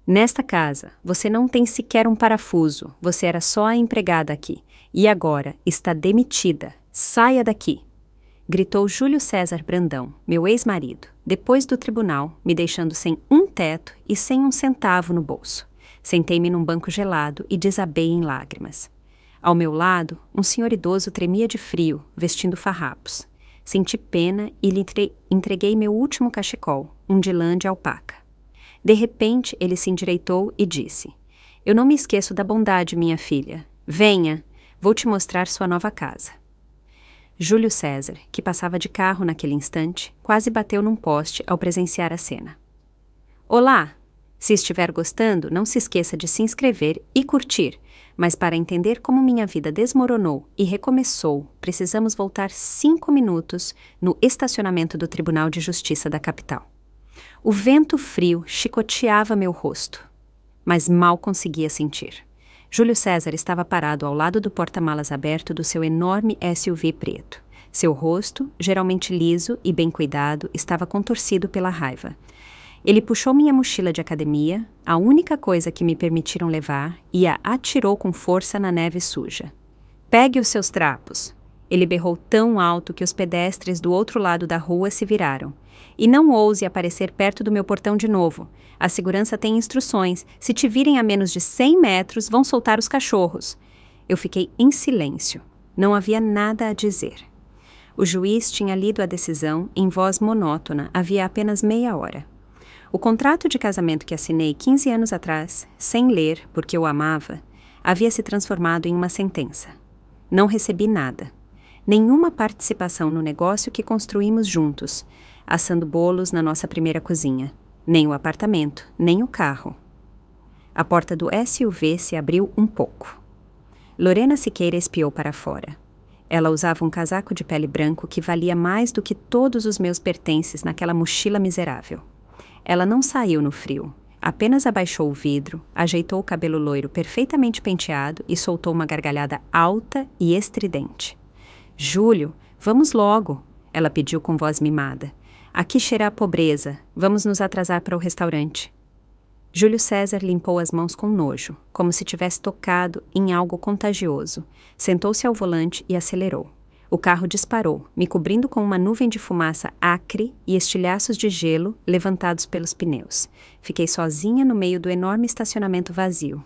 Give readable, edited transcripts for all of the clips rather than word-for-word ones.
Nesta casa, você não tem sequer um parafuso, você era só a empregada aqui. E agora está demitida. Saia daqui! Gritou Júlio César Brandão, meu ex-marido, depois do tribunal, me deixando sem um teto e sem um centavo no bolso. Sentei-me num banco gelado e desabei em lágrimas. Ao meu lado, um senhor idoso tremia de frio, vestindo farrapos. Senti pena e lhe entreguei meu último cachecol, um de lã de alpaca. De repente, ele se endireitou e disse: Eu não me esqueço da bondade, minha filha. Venha, vou te mostrar sua nova casa. Júlio César, que passava de carro naquele instante, quase bateu num poste ao presenciar a cena. Olá! Se estiver gostando, não se esqueça de se inscrever e curtir, mas para entender como minha vida desmoronou e recomeçou, precisamos voltar 5 minutos no estacionamento do Tribunal de Justiça da capital. O vento frio chicoteava meu rosto, mas mal conseguia sentir. Júlio César estava parado ao lado do porta-malas aberto do seu enorme SUV preto. Seu rosto, geralmente liso e bem cuidado, estava contorcido pela raiva. Ele puxou minha mochila de academia, a única coisa que me permitiram levar, e a atirou com força na neve suja. Pegue os seus trapos! Ele berrou tão alto que os pedestres do outro lado da rua se viraram. E não ouse aparecer perto do meu portão de novo. A segurança tem instruções. Se te virem a menos de 100 metros, vão soltar os cachorros. Eu fiquei em silêncio. Não havia nada a dizer. O juiz tinha lido a decisão em voz monótona havia apenas meia hora. O contrato de casamento que assinei 15 anos atrás, sem ler, porque eu amava, havia se transformado em uma sentença. Não recebi nada. Nenhuma participação no negócio que construímos juntos, assando bolos na nossa primeira cozinha. Nem o apartamento, nem o carro. A porta do SUV se abriu um pouco. Lorena Siqueira espiou para fora. Ela usava um casaco de pele branco que valia mais do que todos os meus pertences naquela mochila miserável. Ela não saiu no frio, apenas abaixou o vidro, ajeitou o cabelo loiro perfeitamente penteado e soltou uma gargalhada alta e estridente. Júlio, vamos logo, ela pediu com voz mimada. Aqui cheira a pobreza, vamos nos atrasar para o restaurante. Júlio César limpou as mãos com nojo, como se tivesse tocado em algo contagioso. Sentou-se ao volante e acelerou. O carro disparou, me cobrindo com uma nuvem de fumaça acre e estilhaços de gelo levantados pelos pneus. Fiquei sozinha no meio do enorme estacionamento vazio.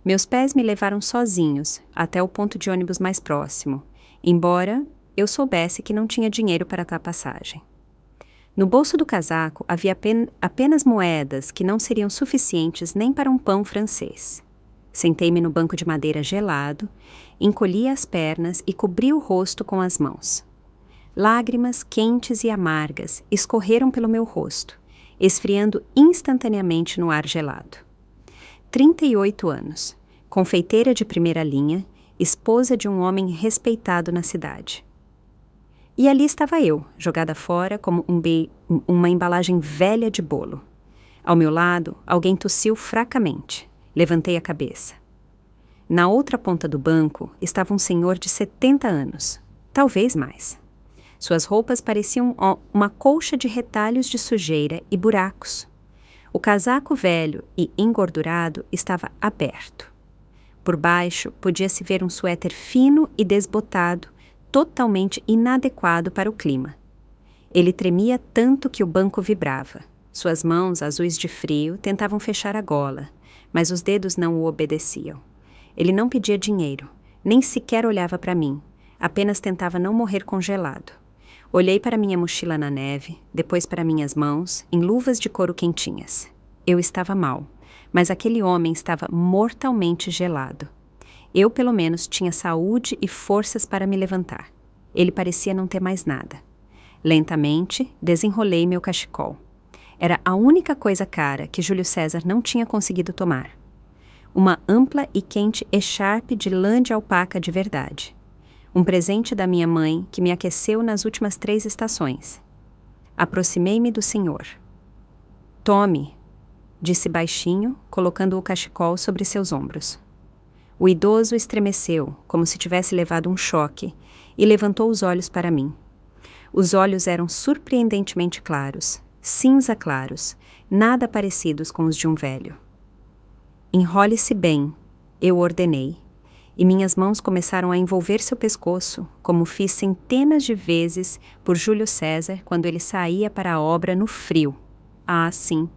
Meus pés me levaram sozinhos até o ponto de ônibus mais próximo, embora eu soubesse que não tinha dinheiro para a passagem. No bolso do casaco havia apenas moedas que não seriam suficientes nem para um pão francês. Sentei-me no banco de madeira gelado, encolhi as pernas e cobri o rosto com as mãos. Lágrimas quentes e amargas escorreram pelo meu rosto, esfriando instantaneamente no ar gelado. 38 anos, confeiteira de primeira linha, esposa de um homem respeitado na cidade. E ali estava eu, jogada fora como uma embalagem velha de bolo. Ao meu lado, alguém tossiu fracamente. Levantei a cabeça. Na outra ponta do banco estava um senhor de 70 anos, talvez mais. Suas roupas pareciam uma colcha de retalhos de sujeira e buracos. O casaco velho e engordurado estava aberto. Por baixo podia-se ver um suéter fino e desbotado, totalmente inadequado para o clima. Ele tremia tanto que o banco vibrava. Suas mãos, azuis de frio, tentavam fechar a gola, mas os dedos não o obedeciam. Ele não pedia dinheiro, nem sequer olhava para mim, apenas tentava não morrer congelado. Olhei para minha mochila na neve, depois para minhas mãos, em luvas de couro quentinhas. Eu estava mal, mas aquele homem estava mortalmente gelado. Eu, pelo menos, tinha saúde e forças para me levantar. Ele parecia não ter mais nada. Lentamente, desenrolei meu cachecol. Era a única coisa cara que Júlio César não tinha conseguido tomar. Uma ampla e quente echarpe de lã de alpaca de verdade. Um presente da minha mãe que me aqueceu nas últimas 3 estações. Aproximei-me do senhor. Tome, disse baixinho, colocando o cachecol sobre seus ombros. O idoso estremeceu, como se tivesse levado um choque, e levantou os olhos para mim. Os olhos eram surpreendentemente claros, cinza claros, nada parecidos com os de um velho. Enrole-se bem, eu ordenei, e minhas mãos começaram a envolver seu pescoço, como fiz centenas de vezes por Júlio César quando ele saía para a obra no frio. Ah, sim.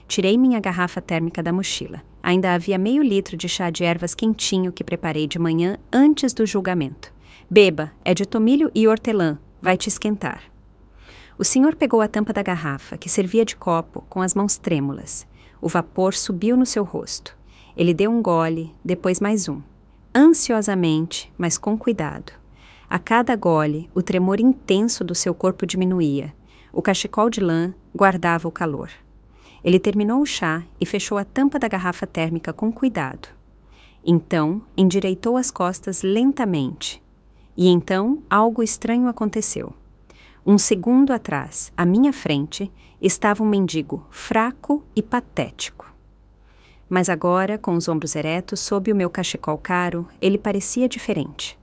Tirei minha garrafa térmica da mochila. Ainda havia meio litro de chá de ervas quentinho que preparei de manhã antes do julgamento. Beba, é de tomilho e hortelã, vai te esquentar. O senhor pegou a tampa da garrafa, que servia de copo, com as mãos trêmulas. O vapor subiu no seu rosto. Ele deu um gole, depois mais um. Ansiosamente, mas com cuidado. A cada gole, o tremor intenso do seu corpo diminuía. O cachecol de lã guardava o calor. Ele terminou o chá e fechou a tampa da garrafa térmica com cuidado. Então, endireitou as costas lentamente. E então, algo estranho aconteceu. Um segundo atrás, à minha frente, estava um mendigo fraco e patético. Mas agora, com os ombros eretos sob o meu cachecol caro, ele parecia diferente.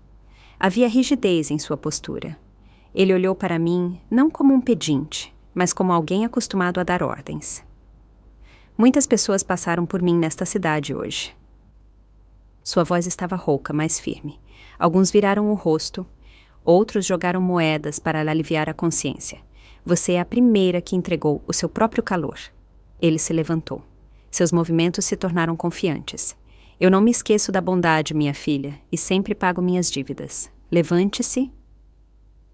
Havia rigidez em sua postura. Ele olhou para mim não como um pedinte, mas como alguém acostumado a dar ordens. Muitas pessoas passaram por mim nesta cidade hoje. Sua voz estava rouca, mas firme. Alguns viraram o rosto, outros jogaram moedas para aliviar a consciência. Você é a primeira que entregou o seu próprio calor. Ele se levantou. Seus movimentos se tornaram confiantes. Eu não me esqueço da bondade, minha filha, e sempre pago minhas dívidas. Levante-se.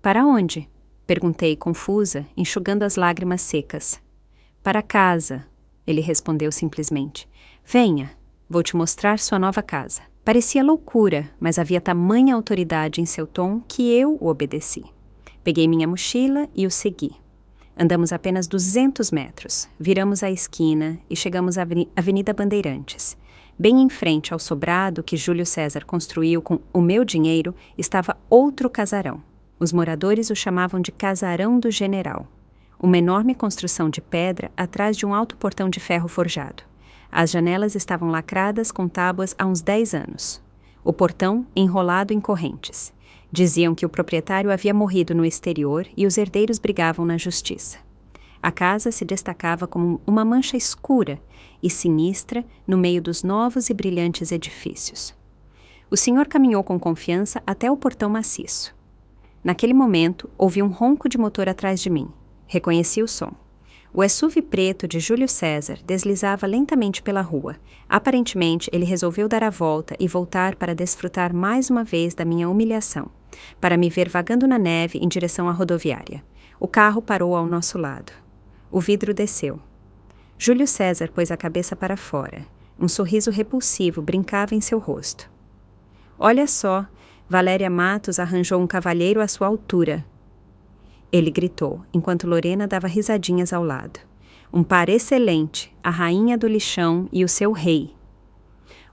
Para onde? Perguntei, confusa, enxugando as lágrimas secas. Para casa, ele respondeu simplesmente. Venha, vou te mostrar sua nova casa. Parecia loucura, mas havia tamanha autoridade em seu tom que eu o obedeci. Peguei minha mochila e o segui. Andamos apenas 200 metros, viramos a esquina e chegamos à Avenida Bandeirantes. Bem em frente ao sobrado que Júlio César construiu com o meu dinheiro estava outro casarão. Os moradores o chamavam de Casarão do General. Uma enorme construção de pedra atrás de um alto portão de ferro forjado. As janelas estavam lacradas com tábuas há uns 10 anos. O portão enrolado em correntes. Diziam que o proprietário havia morrido no exterior e os herdeiros brigavam na justiça. A casa se destacava como uma mancha escura e sinistra no meio dos novos e brilhantes edifícios. O senhor caminhou com confiança até o portão maciço. Naquele momento, ouvi um ronco de motor atrás de mim. Reconheci o som. O SUV preto de Júlio César deslizava lentamente pela rua. Aparentemente, ele resolveu dar a volta e voltar para desfrutar mais uma vez da minha humilhação, para me ver vagando na neve em direção à rodoviária. O carro parou ao nosso lado. O vidro desceu. Júlio César pôs a cabeça para fora. Um sorriso repulsivo brincava em seu rosto. Olha só, Valéria Matos arranjou um cavalheiro à sua altura. Ele gritou, enquanto Lorena dava risadinhas ao lado. Um par excelente, a rainha do lixão e o seu rei.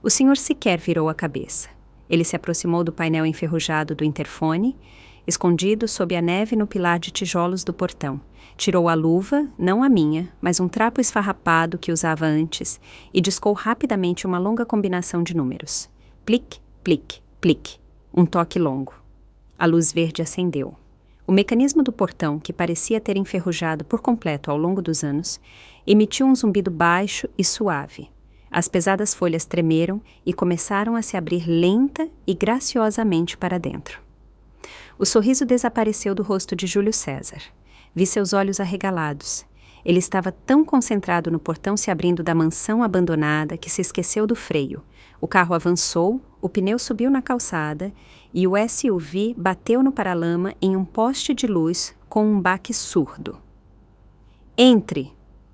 O senhor sequer virou a cabeça. Ele se aproximou do painel enferrujado do interfone, escondido sob a neve no pilar de tijolos do portão. Tirou a luva, não a minha, mas um trapo esfarrapado que usava antes, e discou rapidamente uma longa combinação de números. Plic, plic, plic. Um toque longo. A luz verde acendeu. O mecanismo do portão, que parecia ter enferrujado por completo ao longo dos anos, emitiu um zumbido baixo e suave. As pesadas folhas tremeram e começaram a se abrir lenta e graciosamente para dentro. O sorriso desapareceu do rosto de Júlio César. Vi seus olhos arregalados. Ele estava tão concentrado no portão se abrindo da mansão abandonada que se esqueceu do freio. O carro avançou, o pneu subiu na calçada e o SUV bateu no paralama em um poste de luz com um baque surdo. Entre,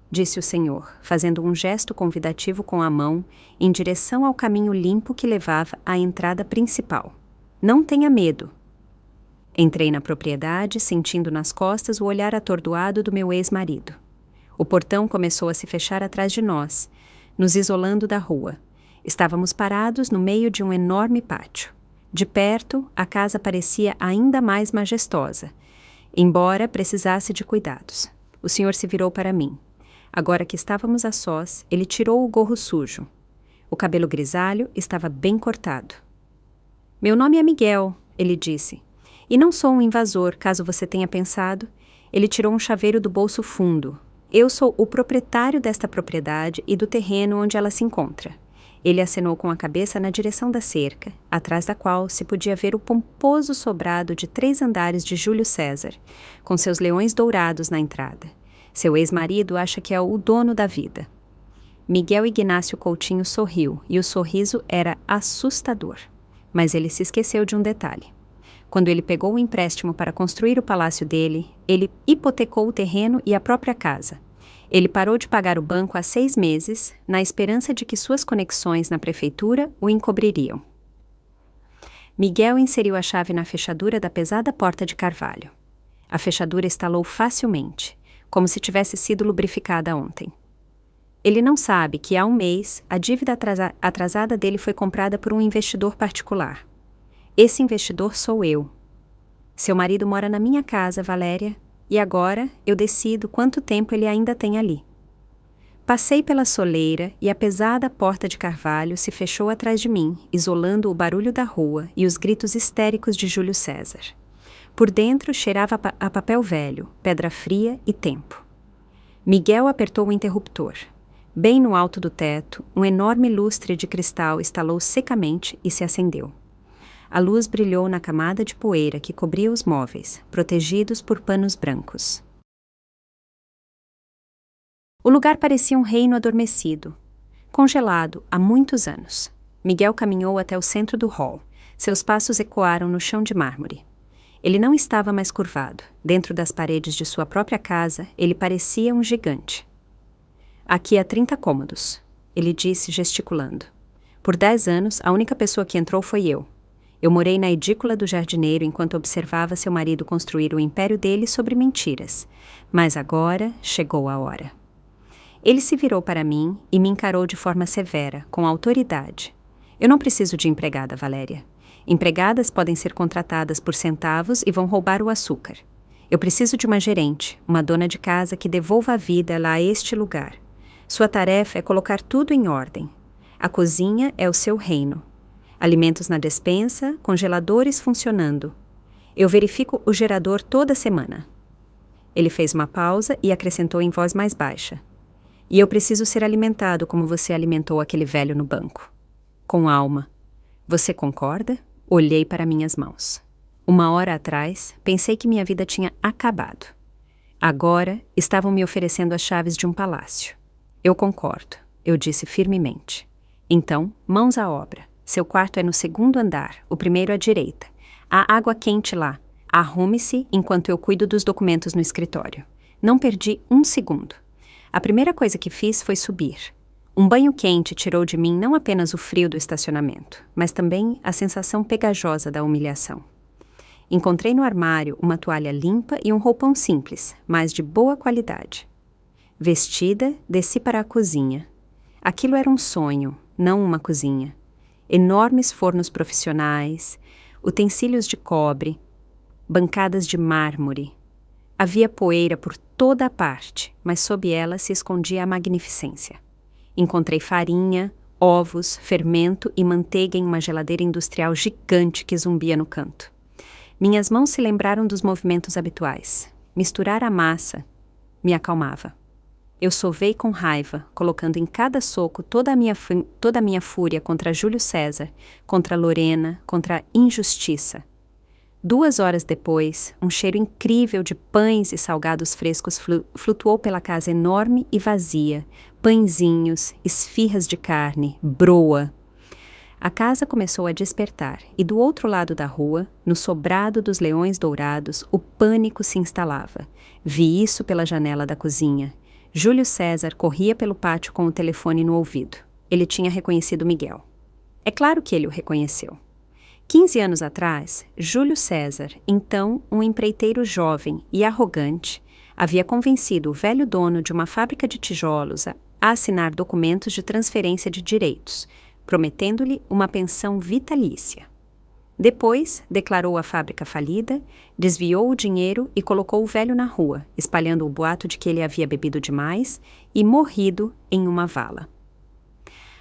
disse o senhor, fazendo um gesto convidativo com a mão em direção ao caminho limpo que levava à entrada principal. Não tenha medo. Entrei na propriedade, sentindo nas costas o olhar atordoado do meu ex-marido. O portão começou a se fechar atrás de nós, nos isolando da rua. Estávamos parados no meio de um enorme pátio. De perto, a casa parecia ainda mais majestosa, embora precisasse de cuidados. O senhor se virou para mim. Agora que estávamos a sós, ele tirou o gorro sujo. O cabelo grisalho estava bem cortado. Meu nome é Miguel, ele disse. E não sou um invasor, caso você tenha pensado. Ele tirou um chaveiro do bolso fundo. Eu sou o proprietário desta propriedade e do terreno onde ela se encontra. Ele acenou com a cabeça na direção da cerca, atrás da qual se podia ver o pomposo sobrado de 3 andares de Júlio César, com seus leões dourados na entrada. Seu ex-marido acha que é o dono da vida. Miguel Ignácio Coutinho sorriu, e o sorriso era assustador. Mas ele se esqueceu de um detalhe. Quando ele pegou o empréstimo para construir o palácio dele, ele hipotecou o terreno e a própria casa. Ele parou de pagar o banco há 6 meses, na esperança de que suas conexões na prefeitura o encobririam. Miguel inseriu a chave na fechadura da pesada porta de carvalho. A fechadura estalou facilmente, como se tivesse sido lubrificada ontem. Ele não sabe que há um mês a dívida atrasada dele foi comprada por um investidor particular. Esse investidor sou eu. Seu marido mora na minha casa, Valéria, e agora eu decido quanto tempo ele ainda tem ali. Passei pela soleira e a pesada porta de carvalho se fechou atrás de mim, isolando o barulho da rua e os gritos histéricos de Júlio César. Por dentro cheirava a papel velho, pedra fria e tempo. Miguel apertou o interruptor. Bem no alto do teto, um enorme lustre de cristal estalou secamente e se acendeu. A luz brilhou na camada de poeira que cobria os móveis, protegidos por panos brancos. O lugar parecia um reino adormecido, congelado há muitos anos. Miguel caminhou até o centro do hall. Seus passos ecoaram no chão de mármore. Ele não estava mais curvado. Dentro das paredes de sua própria casa, ele parecia um gigante. Aqui há 30 cômodos, ele disse gesticulando. Por 10 anos, a única pessoa que entrou foi eu. Eu morei na edícula do jardineiro enquanto observava seu marido construir o império dele sobre mentiras. Mas agora chegou a hora. Ele se virou para mim e me encarou de forma severa, com autoridade. Eu não preciso de empregada, Valéria. Empregadas podem ser contratadas por centavos e vão roubar o açúcar. Eu preciso de uma gerente, uma dona de casa que devolva a vida lá a este lugar. Sua tarefa é colocar tudo em ordem. A cozinha é o seu reino. Alimentos na despensa, congeladores funcionando. Eu verifico o gerador toda semana. Ele fez uma pausa e acrescentou em voz mais baixa. E eu preciso ser alimentado como você alimentou aquele velho no banco. Com alma. Você concorda? Olhei para minhas mãos. 1 hora atrás, pensei que minha vida tinha acabado. Agora, estavam me oferecendo as chaves de um palácio. Eu concordo, eu disse firmemente. Então, mãos à obra. Seu quarto é no 2º andar, o primeiro à direita. Há água quente lá. Arrume-se enquanto eu cuido dos documentos no escritório. Não perdi 1 segundo. A primeira coisa que fiz foi subir. Um banho quente tirou de mim não apenas o frio do estacionamento, mas também a sensação pegajosa da humilhação. Encontrei no armário uma toalha limpa e um roupão simples, mas de boa qualidade. Vestida, desci para a cozinha. Aquilo era um sonho, não uma cozinha. Enormes fornos profissionais, utensílios de cobre, bancadas de mármore. Havia poeira por toda a parte, mas sob ela se escondia a magnificência. Encontrei farinha, ovos, fermento e manteiga em uma geladeira industrial gigante que zumbia no canto. Minhas mãos se lembraram dos movimentos habituais. Misturar a massa me acalmava. Eu sovei com raiva, colocando em cada soco toda a minha fúria contra Júlio César, contra Lorena, contra a injustiça. 2 horas depois, um cheiro incrível de pães e salgados frescos flutuou pela casa enorme e vazia. Pãezinhos, esfirras de carne, broa. A casa começou a despertar, e do outro lado da rua, no sobrado dos leões dourados, o pânico se instalava. Vi isso pela janela da cozinha. Júlio César corria pelo pátio com o telefone no ouvido. Ele tinha reconhecido Miguel. É claro que ele o reconheceu. 15 anos atrás, Júlio César, então um empreiteiro jovem e arrogante, havia convencido o velho dono de uma fábrica de tijolos a assinar documentos de transferência de direitos, prometendo-lhe uma pensão vitalícia. Depois, declarou a fábrica falida, desviou o dinheiro e colocou o velho na rua, espalhando o boato de que ele havia bebido demais e morrido em uma vala.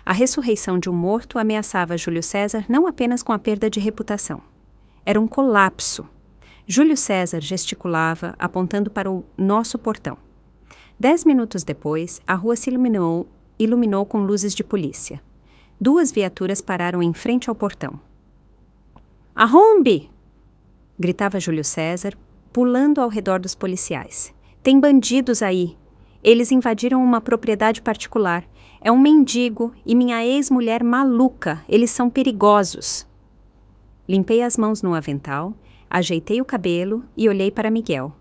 A ressurreição de um morto ameaçava Júlio César não apenas com a perda de reputação. Era um colapso. Júlio César gesticulava, apontando para o nosso portão. 10 minutos depois, a rua se iluminou com luzes de polícia. 2 viaturas pararam em frente ao portão. Arrombe! Gritava Júlio César, pulando ao redor dos policiais. Tem bandidos aí. Eles invadiram uma propriedade particular. É um mendigo e minha ex-mulher maluca. Eles são perigosos. Limpei as mãos no avental, ajeitei o cabelo e olhei para Miguel.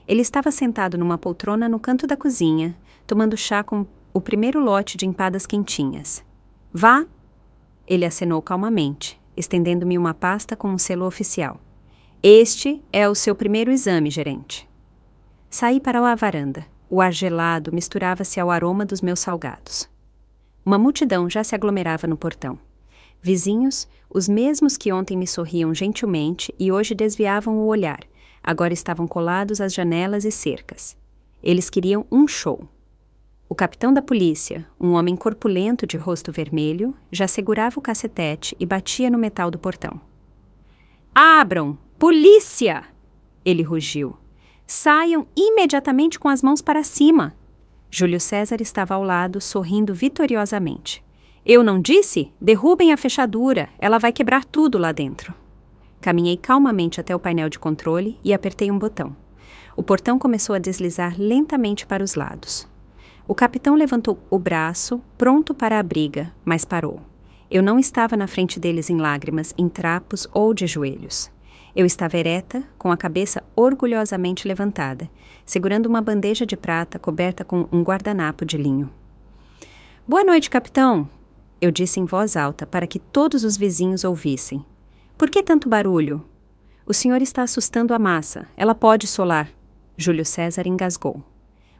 Ele estava sentado numa poltrona no canto da cozinha, tomando chá com o primeiro lote de empadas quentinhas. Vá! Ele acenou calmamente, estendendo-me uma pasta com um selo oficial. Este é o seu primeiro exame, gerente. Saí para a varanda. O ar gelado misturava-se ao aroma dos meus salgados. Uma multidão já se aglomerava no portão. Vizinhos, os mesmos que ontem me sorriam gentilmente e hoje desviavam o olhar, agora estavam colados às janelas e cercas. Eles queriam um show. O capitão da polícia, um homem corpulento de rosto vermelho, já segurava o cacetete e batia no metal do portão. Abram! Polícia! Ele rugiu. Saiam imediatamente com as mãos para cima. Júlio César estava ao lado, sorrindo vitoriosamente. Eu não disse? Derrubem a fechadura, ela vai quebrar tudo lá dentro. Caminhei calmamente até o painel de controle e apertei um botão. O portão começou a deslizar lentamente para os lados. O capitão levantou o braço, pronto para a briga, mas parou. Eu não estava na frente deles em lágrimas, em trapos ou de joelhos. Eu estava ereta, com a cabeça orgulhosamente levantada, segurando uma bandeja de prata coberta com um guardanapo de linho. Boa noite, capitão, eu disse em voz alta para que todos os vizinhos ouvissem. Por que tanto barulho? O senhor está assustando a massa. Ela pode solar. Júlio César engasgou.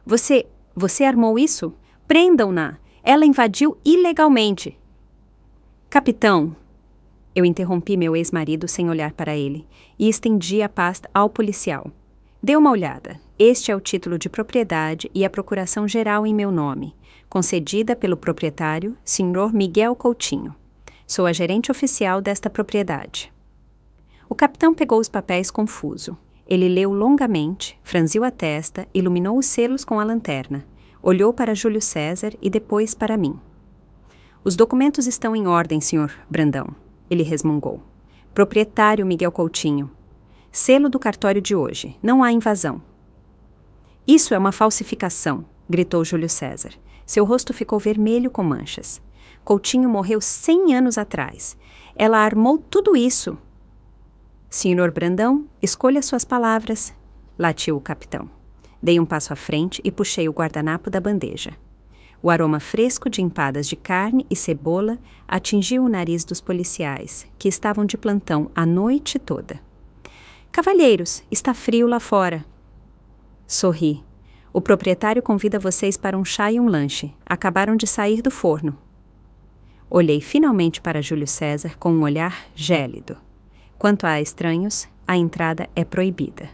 Você armou isso? Prendam-na! Ela invadiu ilegalmente. Capitão! Eu interrompi meu ex-marido sem olhar para ele e estendi a pasta ao policial. Dê uma olhada. Este é o título de propriedade e a procuração geral em meu nome, concedida pelo proprietário, Sr. Miguel Coutinho. Sou a gerente oficial desta propriedade. O capitão pegou os papéis confuso. Ele leu longamente, franziu a testa, iluminou os selos com a lanterna, olhou para Júlio César e depois para mim. Os documentos estão em ordem, Sr. Brandão. Ele resmungou. Proprietário Miguel Coutinho. Selo do cartório de hoje. Não há invasão. Isso é uma falsificação, gritou Júlio César. Seu rosto ficou vermelho com manchas. Coutinho morreu 100 anos atrás. Ela armou tudo isso. Senhor Brandão, escolha suas palavras, latiu o capitão. Dei um passo à frente e puxei o guardanapo da bandeja. O aroma fresco de empadas de carne e cebola atingiu o nariz dos policiais, que estavam de plantão a noite toda. Cavalheiros, está frio lá fora. Sorri. O proprietário convida vocês para um chá e um lanche. Acabaram de sair do forno. Olhei finalmente para Júlio César com um olhar gélido. Quanto a estranhos, a entrada é proibida.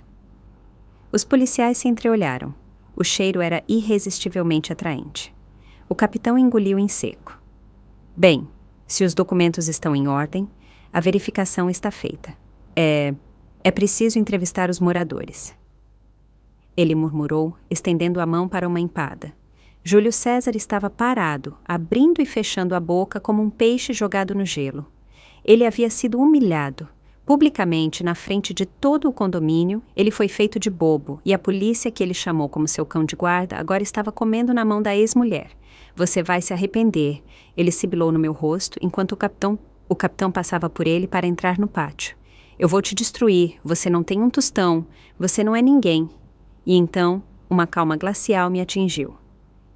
Os policiais se entreolharam. O cheiro era irresistivelmente atraente. O capitão engoliu em seco. Bem, se os documentos estão em ordem, a verificação está feita. É preciso entrevistar os moradores. Ele murmurou, estendendo a mão para uma empada. Júlio César estava parado, abrindo e fechando a boca como um peixe jogado no gelo. Ele havia sido humilhado. Publicamente, na frente de todo o condomínio, ele foi feito de bobo e a polícia que ele chamou como seu cão de guarda agora estava comendo na mão da ex-mulher. Você vai se arrepender, ele sibilou no meu rosto enquanto o capitão passava por ele para entrar no pátio. Eu vou te destruir, você não tem um tostão, você não é ninguém. E então, uma calma glacial me atingiu.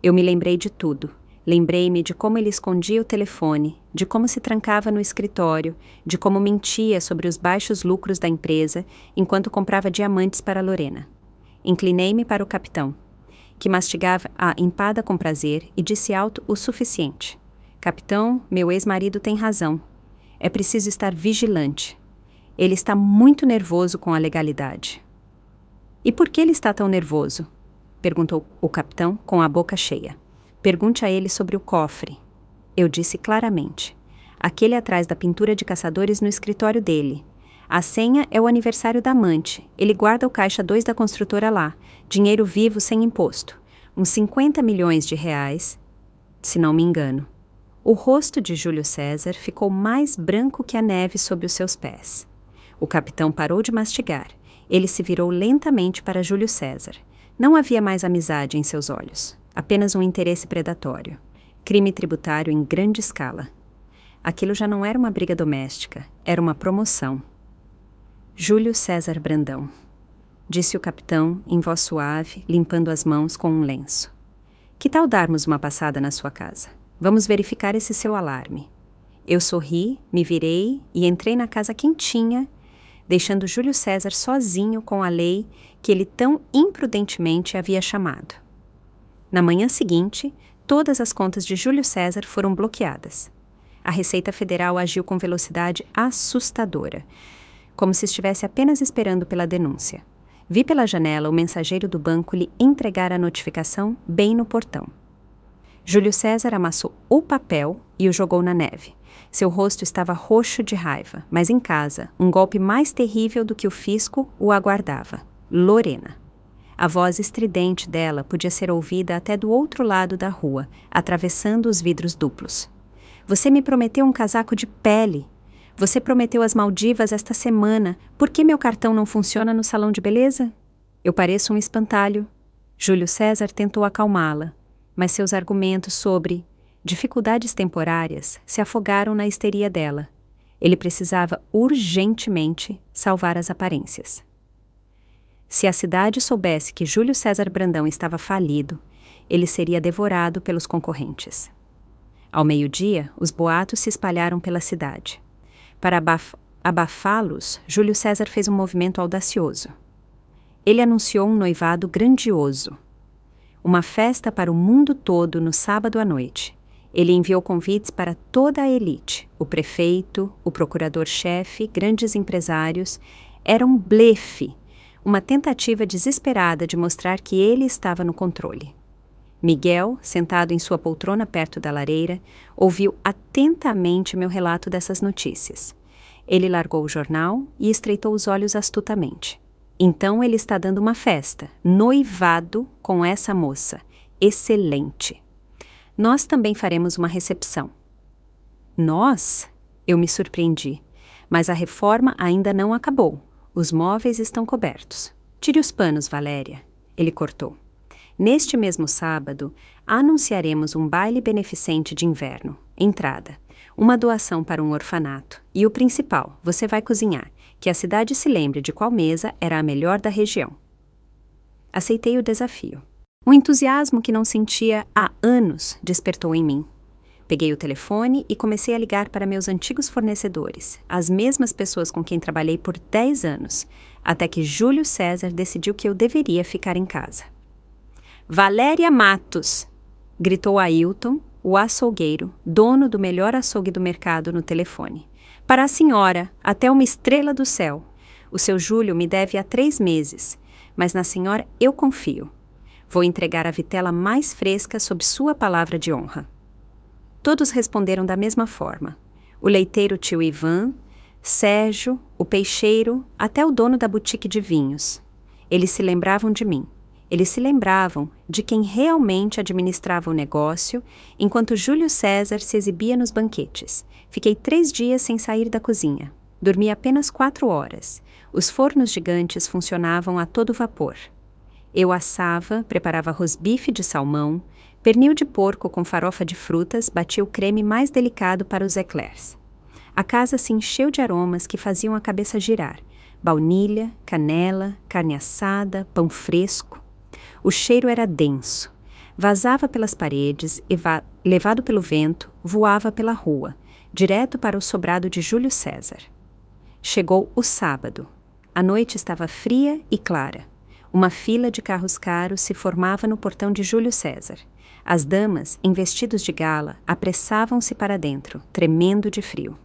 Eu me lembrei de tudo. Lembrei-me de como ele escondia o telefone, de como se trancava no escritório, de como mentia sobre os baixos lucros da empresa enquanto comprava diamantes para Lorena. Inclinei-me para o capitão, que mastigava a empada com prazer e disse alto o suficiente. Capitão, meu ex-marido tem razão. É preciso estar vigilante. Ele está muito nervoso com a legalidade. E por que ele está tão nervoso? Perguntou o capitão com a boca cheia. Pergunte a ele sobre o cofre. Eu disse claramente. Aquele atrás da pintura de caçadores no escritório dele. A senha é o aniversário da amante. Ele guarda o caixa 2 da construtora lá. Dinheiro vivo sem imposto. Uns 50 milhões de reais, se não me engano. O rosto de Júlio César ficou mais branco que a neve sob os seus pés. O capitão parou de mastigar. Ele se virou lentamente para Júlio César. Não havia mais amizade em seus olhos, apenas um interesse predatório. Crime tributário em grande escala. Aquilo já não era uma briga doméstica, era uma promoção. Júlio César Brandão, disse o capitão, em voz suave, limpando as mãos com um lenço. Que tal darmos uma passada na sua casa? Vamos verificar esse seu alarme. Eu sorri, me virei e entrei na casa quentinha, deixando Júlio César sozinho com a lei que ele tão imprudentemente havia chamado. Na manhã seguinte, todas as contas de Júlio César foram bloqueadas. A Receita Federal agiu com velocidade assustadora, como se estivesse apenas esperando pela denúncia. Vi pela janela o mensageiro do banco lhe entregar a notificação bem no portão. Júlio César amassou o papel e o jogou na neve. Seu rosto estava roxo de raiva, mas em casa, um golpe mais terrível do que o fisco o aguardava. Lorena. A voz estridente dela podia ser ouvida até do outro lado da rua, atravessando os vidros duplos. Você me prometeu um casaco de pele. Você prometeu as Maldivas esta semana. Por que meu cartão não funciona no salão de beleza? Eu pareço um espantalho. Júlio César tentou acalmá-la, mas seus argumentos sobre dificuldades temporárias se afogaram na histeria dela. Ele precisava urgentemente salvar as aparências. Se a cidade soubesse que Júlio César Brandão estava falido, ele seria devorado pelos concorrentes. Ao meio-dia, os boatos se espalharam pela cidade. Para abafá-los, Júlio César fez um movimento audacioso. Ele anunciou um noivado grandioso. Uma festa para o mundo todo no sábado à noite. Ele enviou convites para toda a elite, o prefeito, o procurador-chefe, grandes empresários. Era um blefe, uma tentativa desesperada de mostrar que ele estava no controle. Miguel, sentado em sua poltrona perto da lareira, ouviu atentamente meu relato dessas notícias. Ele largou o jornal e estreitou os olhos astutamente. Então ele está dando uma festa, noivado com essa moça. Excelente. Nós também faremos uma recepção. Nós? Eu me surpreendi. Mas a reforma ainda não acabou. Os móveis estão cobertos. Tire os panos, Valéria. Ele cortou. Neste mesmo sábado, anunciaremos um baile beneficente de inverno. Entrada. Uma doação para um orfanato. E o principal, você vai cozinhar. Que a cidade se lembre de qual mesa era a melhor da região. Aceitei o desafio. Um entusiasmo que não sentia há anos despertou em mim. Peguei o telefone e comecei a ligar para meus antigos fornecedores, as mesmas pessoas com quem trabalhei por 10 anos, até que Júlio César decidiu que eu deveria ficar em casa. Valéria Matos! Gritou Ailton, o açougueiro, dono do melhor açougue do mercado, no telefone. Para a senhora, até uma estrela do céu. O seu Júlio me deve há 3 meses, mas na senhora eu confio. Vou entregar a vitela mais fresca sob sua palavra de honra. Todos responderam da mesma forma. O leiteiro tio Ivan, Sérgio, o peixeiro, até o dono da boutique de vinhos. Eles se lembravam de mim. Eles se lembravam de quem realmente administrava o negócio, enquanto Júlio César se exibia nos banquetes. Fiquei 3 dias sem sair da cozinha. Dormi apenas 4 horas. Os fornos gigantes funcionavam a todo vapor. Eu assava, preparava rosbife de salmão, pernil de porco com farofa de frutas, batia o creme mais delicado para os eclairs. A casa se encheu de aromas que faziam a cabeça girar. Baunilha, canela, carne assada, pão fresco. O cheiro era denso. Vazava pelas paredes e, levado pelo vento, voava pela rua, direto para o sobrado de Júlio César. Chegou o sábado. A noite estava fria e clara. Uma fila de carros caros se formava no portão de Júlio César. As damas, em vestidos de gala, apressavam-se para dentro, tremendo de frio.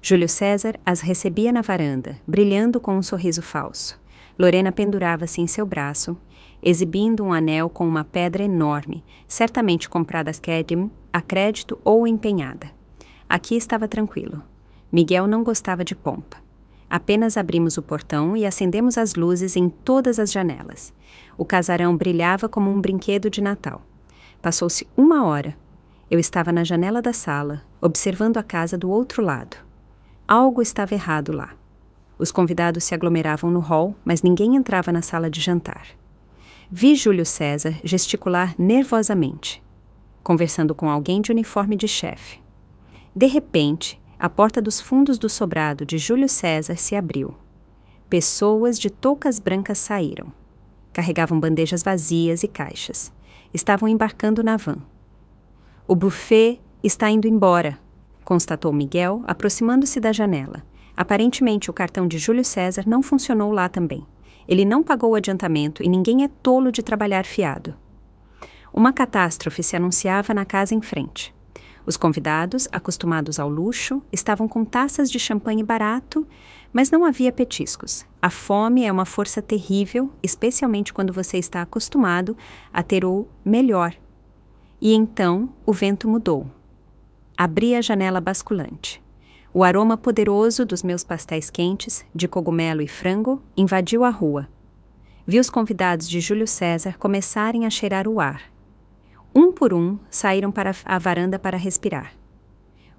Júlio César as recebia na varanda, brilhando com um sorriso falso. Lorena pendurava-se em seu braço, exibindo um anel com uma pedra enorme, certamente comprada a crédito ou empenhada. Aqui estava tranquilo. Miguel não gostava de pompa. Apenas abrimos o portão e acendemos as luzes em todas as janelas. O casarão brilhava como um brinquedo de Natal. Passou-se 1 hora. Eu estava na janela da sala, observando a casa do outro lado. Algo estava errado lá. Os convidados se aglomeravam no hall, mas ninguém entrava na sala de jantar. Vi Júlio César gesticular nervosamente, conversando com alguém de uniforme de chefe. De repente, a porta dos fundos do sobrado de Júlio César se abriu. Pessoas de toucas brancas saíram. Carregavam bandejas vazias e caixas. Estavam embarcando na van. O buffet está indo embora, constatou Miguel, aproximando-se da janela. Aparentemente, o cartão de Júlio César não funcionou lá também. Ele não pagou o adiantamento e ninguém é tolo de trabalhar fiado. Uma catástrofe se anunciava na casa em frente. Os convidados, acostumados ao luxo, estavam com taças de champanhe barato, mas não havia petiscos. A fome é uma força terrível, especialmente quando você está acostumado a ter o melhor. E então o vento mudou. Abri a janela basculante. O aroma poderoso dos meus pastéis quentes, de cogumelo e frango, invadiu a rua. Vi os convidados de Júlio César começarem a cheirar o ar. Um por um, saíram para a varanda para respirar.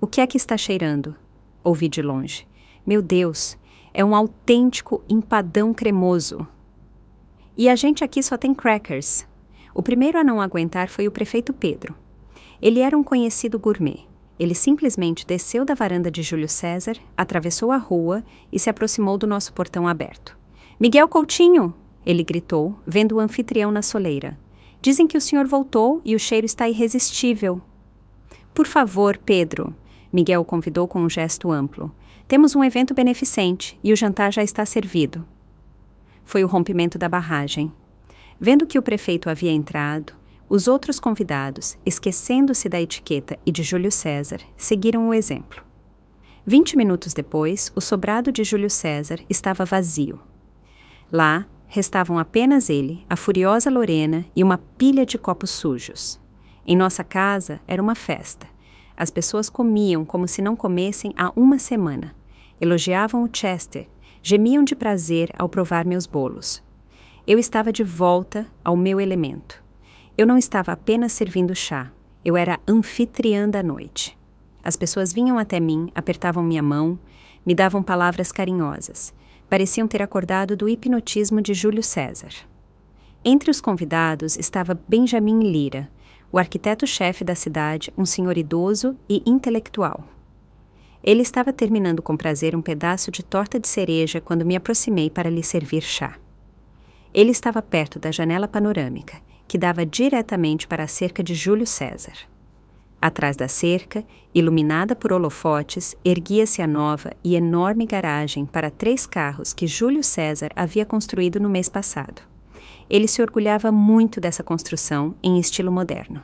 O que é que está cheirando? Ouvi de longe. Meu Deus, é um autêntico empadão cremoso. E a gente aqui só tem crackers. O primeiro a não aguentar foi o prefeito Pedro. Ele era um conhecido gourmet. Ele simplesmente desceu da varanda de Júlio César, atravessou a rua e se aproximou do nosso portão aberto. Miguel Coutinho! Ele gritou, vendo o anfitrião na soleira. Dizem que o senhor voltou e o cheiro está irresistível. Por favor, Pedro, Miguel o convidou com um gesto amplo. Temos um evento beneficente e o jantar já está servido. Foi o rompimento da barragem. Vendo que o prefeito havia entrado, os outros convidados, esquecendo-se da etiqueta e de Júlio César, seguiram o exemplo. 20 minutos depois, o sobrado de Júlio César estava vazio. Lá, restavam apenas ele, a furiosa Lorena e uma pilha de copos sujos. Em nossa casa era uma festa. As pessoas comiam como se não comessem há uma semana. Elogiavam o Chester, gemiam de prazer ao provar meus bolos. Eu estava de volta ao meu elemento. Eu não estava apenas servindo chá, eu era anfitriã da noite. As pessoas vinham até mim, apertavam minha mão, me davam palavras carinhosas. Pareciam ter acordado do hipnotismo de Júlio César. Entre os convidados estava Benjamin Lira, o arquiteto-chefe da cidade, um senhor idoso e intelectual. Ele estava terminando com prazer um pedaço de torta de cereja quando me aproximei para lhe servir chá. Ele estava perto da janela panorâmica, que dava diretamente para a cerca de Júlio César. Atrás da cerca, iluminada por holofotes, erguia-se a nova e enorme garagem para 3 carros que Júlio César havia construído no mês passado. Ele se orgulhava muito dessa construção em estilo moderno.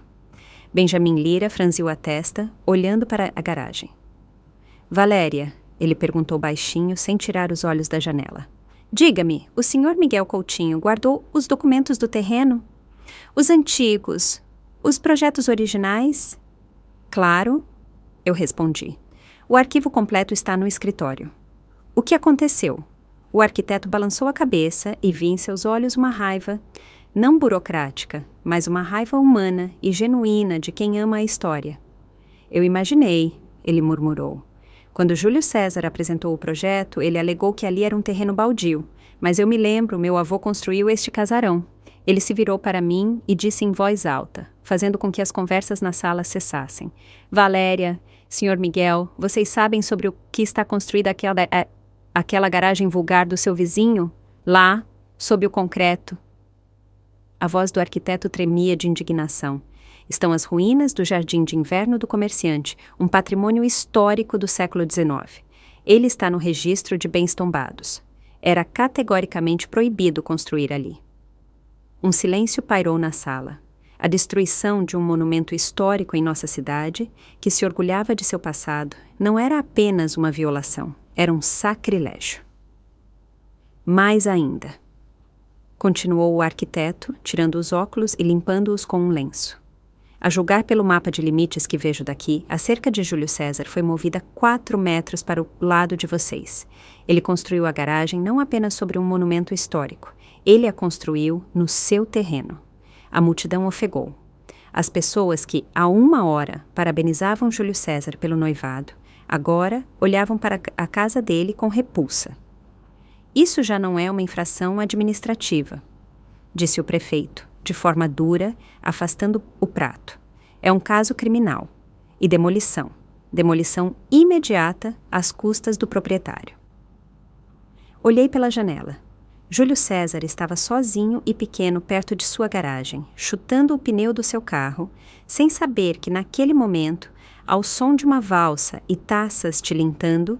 Benjamin Lira franziu a testa, olhando para a garagem. Valéria, ele perguntou baixinho, sem tirar os olhos da janela. Diga-me, o senhor Miguel Coutinho guardou os documentos do terreno? Os antigos? Os projetos originais? Claro, eu respondi. O arquivo completo está no escritório. O que aconteceu? O arquiteto balançou a cabeça e vi em seus olhos uma raiva, não burocrática, mas uma raiva humana e genuína de quem ama a história. Eu imaginei, ele murmurou. Quando Júlio César apresentou o projeto, ele alegou que ali era um terreno baldio, mas eu me lembro, meu avô construiu este casarão. Ele se virou para mim e disse em voz alta, fazendo com que as conversas na sala cessassem. Valéria, senhor Miguel, vocês sabem sobre o que está construída aquela garagem vulgar do seu vizinho? Lá, sob o concreto. A voz do arquiteto tremia de indignação. Estão as ruínas do Jardim de Inverno do Comerciante, um patrimônio histórico do século XIX. Ele está no registro de bens tombados. Era categoricamente proibido construir ali. Um silêncio pairou na sala. A destruição de um monumento histórico em nossa cidade, que se orgulhava de seu passado, não era apenas uma violação, era um sacrilégio. Mais ainda, continuou o arquiteto, tirando os óculos e limpando-os com um lenço. A julgar pelo mapa de limites que vejo daqui, a cerca de Júlio César foi movida 4 metros para o lado de vocês. Ele construiu a garagem não apenas sobre um monumento histórico, ele a construiu no seu terreno. A multidão ofegou. As pessoas que, há 1 hora, parabenizavam Júlio César pelo noivado, agora olhavam para a casa dele com repulsa. Isso já não é uma infração administrativa, disse o prefeito, de forma dura, afastando o prato. É um caso criminal. E demolição. Demolição imediata às custas do proprietário. Olhei pela janela. Júlio César estava sozinho e pequeno perto de sua garagem, chutando o pneu do seu carro, sem saber que naquele momento, ao som de uma valsa e taças tilintando,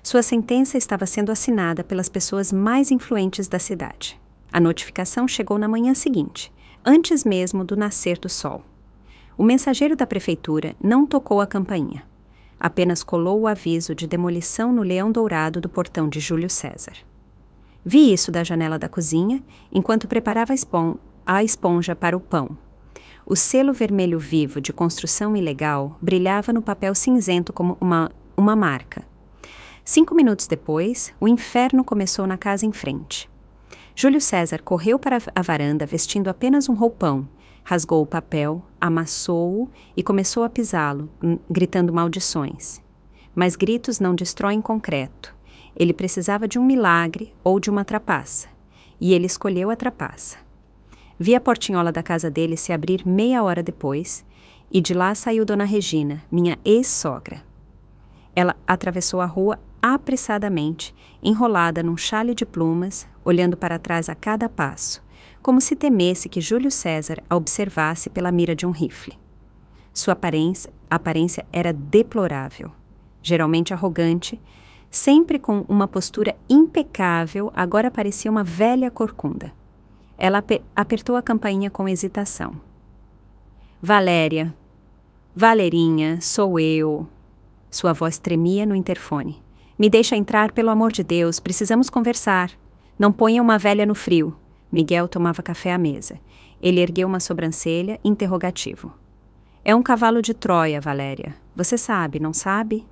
sua sentença estava sendo assinada pelas pessoas mais influentes da cidade. A notificação chegou na manhã seguinte, antes mesmo do nascer do sol. O mensageiro da prefeitura não tocou a campainha. Apenas colou o aviso de demolição no leão dourado do portão de Júlio César. Vi isso da janela da cozinha, enquanto preparava a esponja para o pão. O selo vermelho vivo de construção ilegal brilhava no papel cinzento como uma marca. 5 minutos depois, o inferno começou na casa em frente. Júlio César correu para a varanda vestindo apenas um roupão, rasgou o papel, amassou-o e começou a pisá-lo, gritando maldições. Mas gritos não destroem concreto. Ele precisava de um milagre ou de uma trapaça. E ele escolheu a trapaça. Vi a portinhola da casa dele se abrir meia hora depois, e de lá saiu Dona Regina, minha ex-sogra. Ela atravessou a rua apressadamente, enrolada num chale de plumas, olhando para trás a cada passo, como se temesse que Júlio César a observasse pela mira de um rifle. Sua aparência era deplorável, geralmente arrogante, sempre com uma postura impecável, agora parecia uma velha corcunda. Ela apertou a campainha com hesitação. Valéria, Valerinha, sou eu. Sua voz tremia no interfone. Me deixa entrar, pelo amor de Deus, precisamos conversar. Não ponha uma velha no frio. Miguel tomava café à mesa. Ele ergueu uma sobrancelha, interrogativo. É um cavalo de Troia, Valéria. Você sabe, não sabe?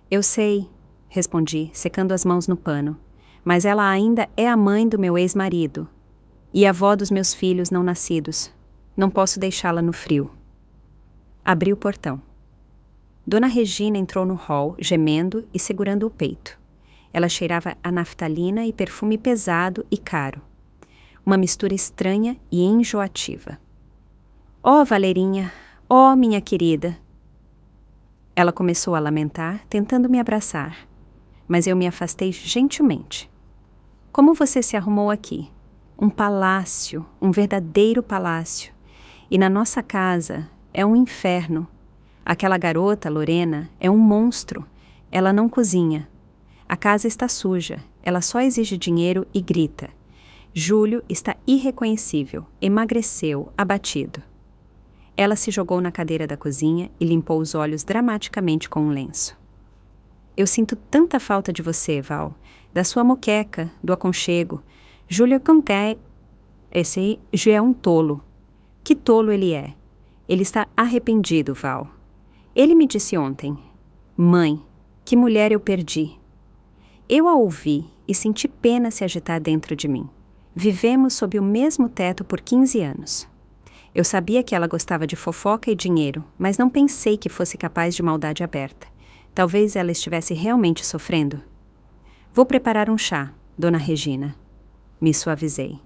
Eu sei, respondi, secando as mãos no pano. Mas ela ainda é a mãe do meu ex-marido. E avó dos meus filhos não nascidos. Não posso deixá-la no frio. Abri o portão. Dona Regina entrou no hall, gemendo e segurando o peito. Ela cheirava a naftalina e perfume pesado e caro. Uma mistura estranha e enjoativa. Oh, Valerinha! Oh, minha querida! Ela começou a lamentar, tentando me abraçar. Mas eu me afastei gentilmente. Como você se arrumou aqui? Um palácio, um verdadeiro palácio. E na nossa casa é um inferno. Aquela garota, Lorena, é um monstro. Ela não cozinha. A casa está suja. Ela só exige dinheiro e grita. Júlio está irreconhecível. Emagreceu, abatido. Ela se jogou na cadeira da cozinha e limpou os olhos dramaticamente com um lenço. Eu sinto tanta falta de você, Val. Da sua moqueca, do aconchego. Júlio esse é um tolo. Que tolo ele é. Ele está arrependido, Val. Ele me disse ontem, mãe, que mulher eu perdi. Eu a ouvi e senti pena se agitar dentro de mim. Vivemos sob o mesmo teto por 15 anos. Eu sabia que ela gostava de fofoca e dinheiro, mas não pensei que fosse capaz de maldade aberta. Talvez ela estivesse realmente sofrendo. Vou preparar um chá, Dona Regina. Me suavizei.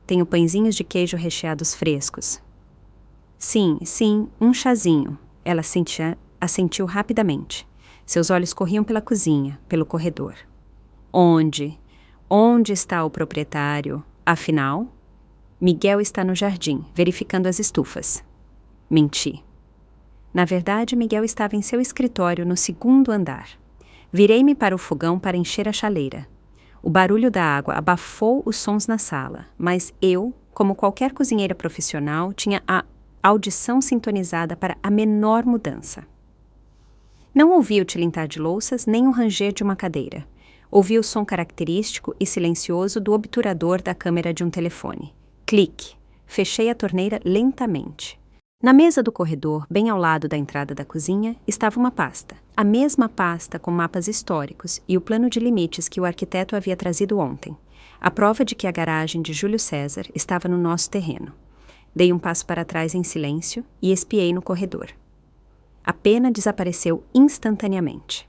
Tenho pãezinhos de queijo recheados frescos. Sim, um chazinho. Ela assentiu rapidamente. Seus olhos corriam pela cozinha, pelo corredor. Onde? Onde está o proprietário? Afinal, Miguel está no jardim, verificando as estufas. Menti. Na verdade, Miguel estava em seu escritório no 2º andar. Virei-me para o fogão para encher a chaleira. O barulho da água abafou os sons na sala, mas eu, como qualquer cozinheira profissional, tinha a audição sintonizada para a menor mudança. Não ouvi o tilintar de louças nem o ranger de uma cadeira. Ouvi o som característico e silencioso do obturador da câmera de um telefone. Clique. Fechei a torneira lentamente. Na mesa do corredor, bem ao lado da entrada da cozinha, estava uma pasta. A mesma pasta com mapas históricos e o plano de limites que o arquiteto havia trazido ontem. A prova de que a garagem de Júlio César estava no nosso terreno. Dei um passo para trás em silêncio e espiei no corredor. A pena desapareceu instantaneamente.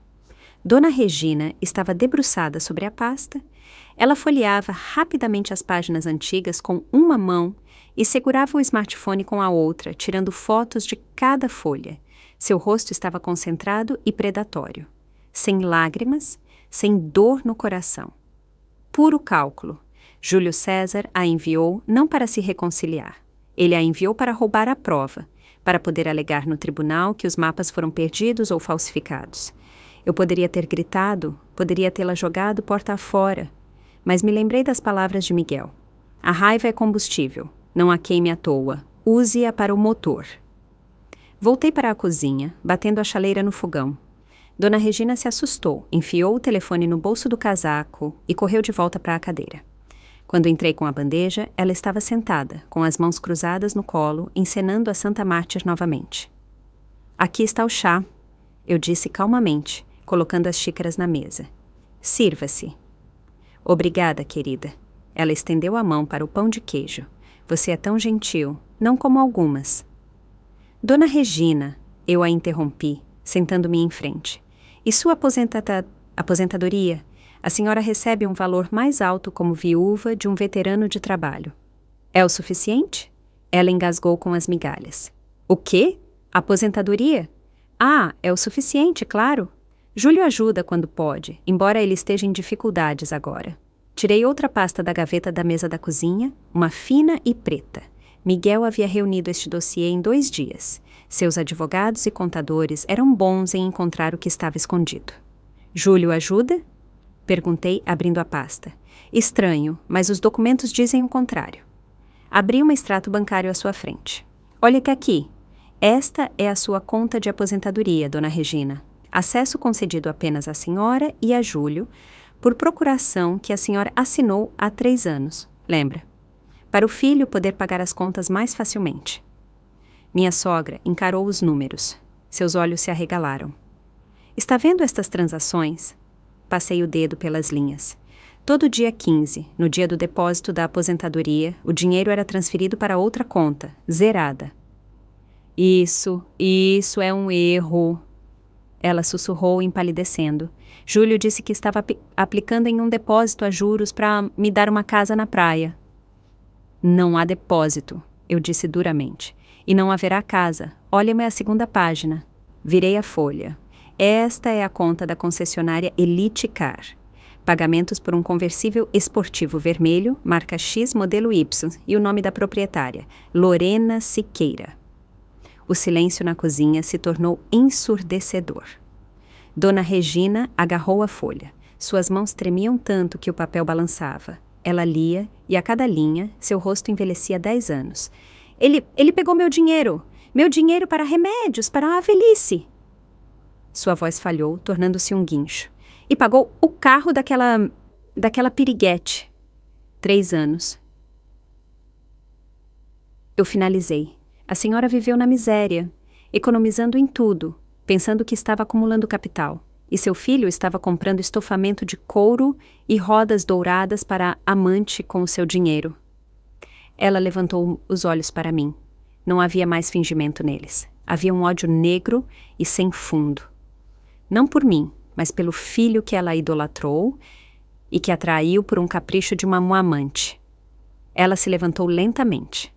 Dona Regina estava debruçada sobre a pasta. Ela folheava rapidamente as páginas antigas com uma mão e segurava o smartphone com a outra, tirando fotos de cada folha. Seu rosto estava concentrado e predatório. Sem lágrimas, sem dor no coração. Puro cálculo. Júlio César a enviou não para se reconciliar. Ele a enviou para roubar a prova, para poder alegar no tribunal que os mapas foram perdidos ou falsificados. Eu poderia ter gritado, poderia tê-la jogado porta afora, mas me lembrei das palavras de Miguel. A raiva é combustível, não a queime à toa, use-a para o motor. Voltei para a cozinha, batendo a chaleira no fogão. Dona Regina se assustou, enfiou o telefone no bolso do casaco e correu de volta para a cadeira. Quando entrei com a bandeja, ela estava sentada, com as mãos cruzadas no colo, encenando a Santa Mártir novamente. Aqui está o chá, eu disse calmamente, colocando as xícaras na mesa. Sirva-se. Obrigada, querida. Ela estendeu a mão para o pão de queijo. Você é tão gentil, não como algumas. Dona Regina, eu a interrompi, sentando-me em frente. E sua aposentadoria? A senhora recebe um valor mais alto como viúva de um veterano de trabalho. É o suficiente? Ela engasgou com as migalhas. O quê? Aposentadoria? Ah, é o suficiente, claro. Júlio ajuda quando pode, embora ele esteja em dificuldades agora. Tirei outra pasta da gaveta da mesa da cozinha, uma fina e preta. Miguel havia reunido este dossiê em 2 dias. Seus advogados e contadores eram bons em encontrar o que estava escondido. Júlio ajuda? Perguntei, abrindo a pasta. Estranho, mas os documentos dizem o contrário. Abri um extrato bancário à sua frente. Olhe que aqui. Esta é a sua conta de aposentadoria, Dona Regina. Acesso concedido apenas à senhora e a Júlio, por procuração que a senhora assinou há 3 anos. Lembra? Para o filho poder pagar as contas mais facilmente. Minha sogra encarou os números. Seus olhos se arregalaram. Está vendo estas transações? Passei o dedo pelas linhas. Todo dia 15, no dia do depósito da aposentadoria, o dinheiro era transferido para outra conta, zerada. Isso é um erro. Ela sussurrou, empalidecendo. Júlio disse que estava aplicando em um depósito a juros para me dar uma casa na praia. Não há depósito, eu disse duramente. E não haverá casa. Olha-me a 2ª página. Virei a folha. Esta é a conta da concessionária Elite Car. Pagamentos por um conversível esportivo vermelho, marca X, modelo Y, e o nome da proprietária, Lorena Siqueira. O silêncio na cozinha se tornou ensurdecedor. Dona Regina agarrou a folha. Suas mãos tremiam tanto que o papel balançava. Ela lia, e a cada linha, seu rosto envelhecia 10 anos. Ele pegou meu dinheiro! Meu dinheiro para remédios, para a velhice! Sua voz falhou, tornando-se um guincho. E pagou o carro daquela piriguete. 3 anos. Eu finalizei. A senhora viveu na miséria, economizando em tudo, pensando que estava acumulando capital. E seu filho estava comprando estofamento de couro e rodas douradas para a amante com o seu dinheiro. Ela levantou os olhos para mim. Não havia mais fingimento neles. Havia um ódio negro e sem fundo. Não por mim, mas pelo filho que ela idolatrou e que atraiu por um capricho de uma amante. Ela se levantou lentamente.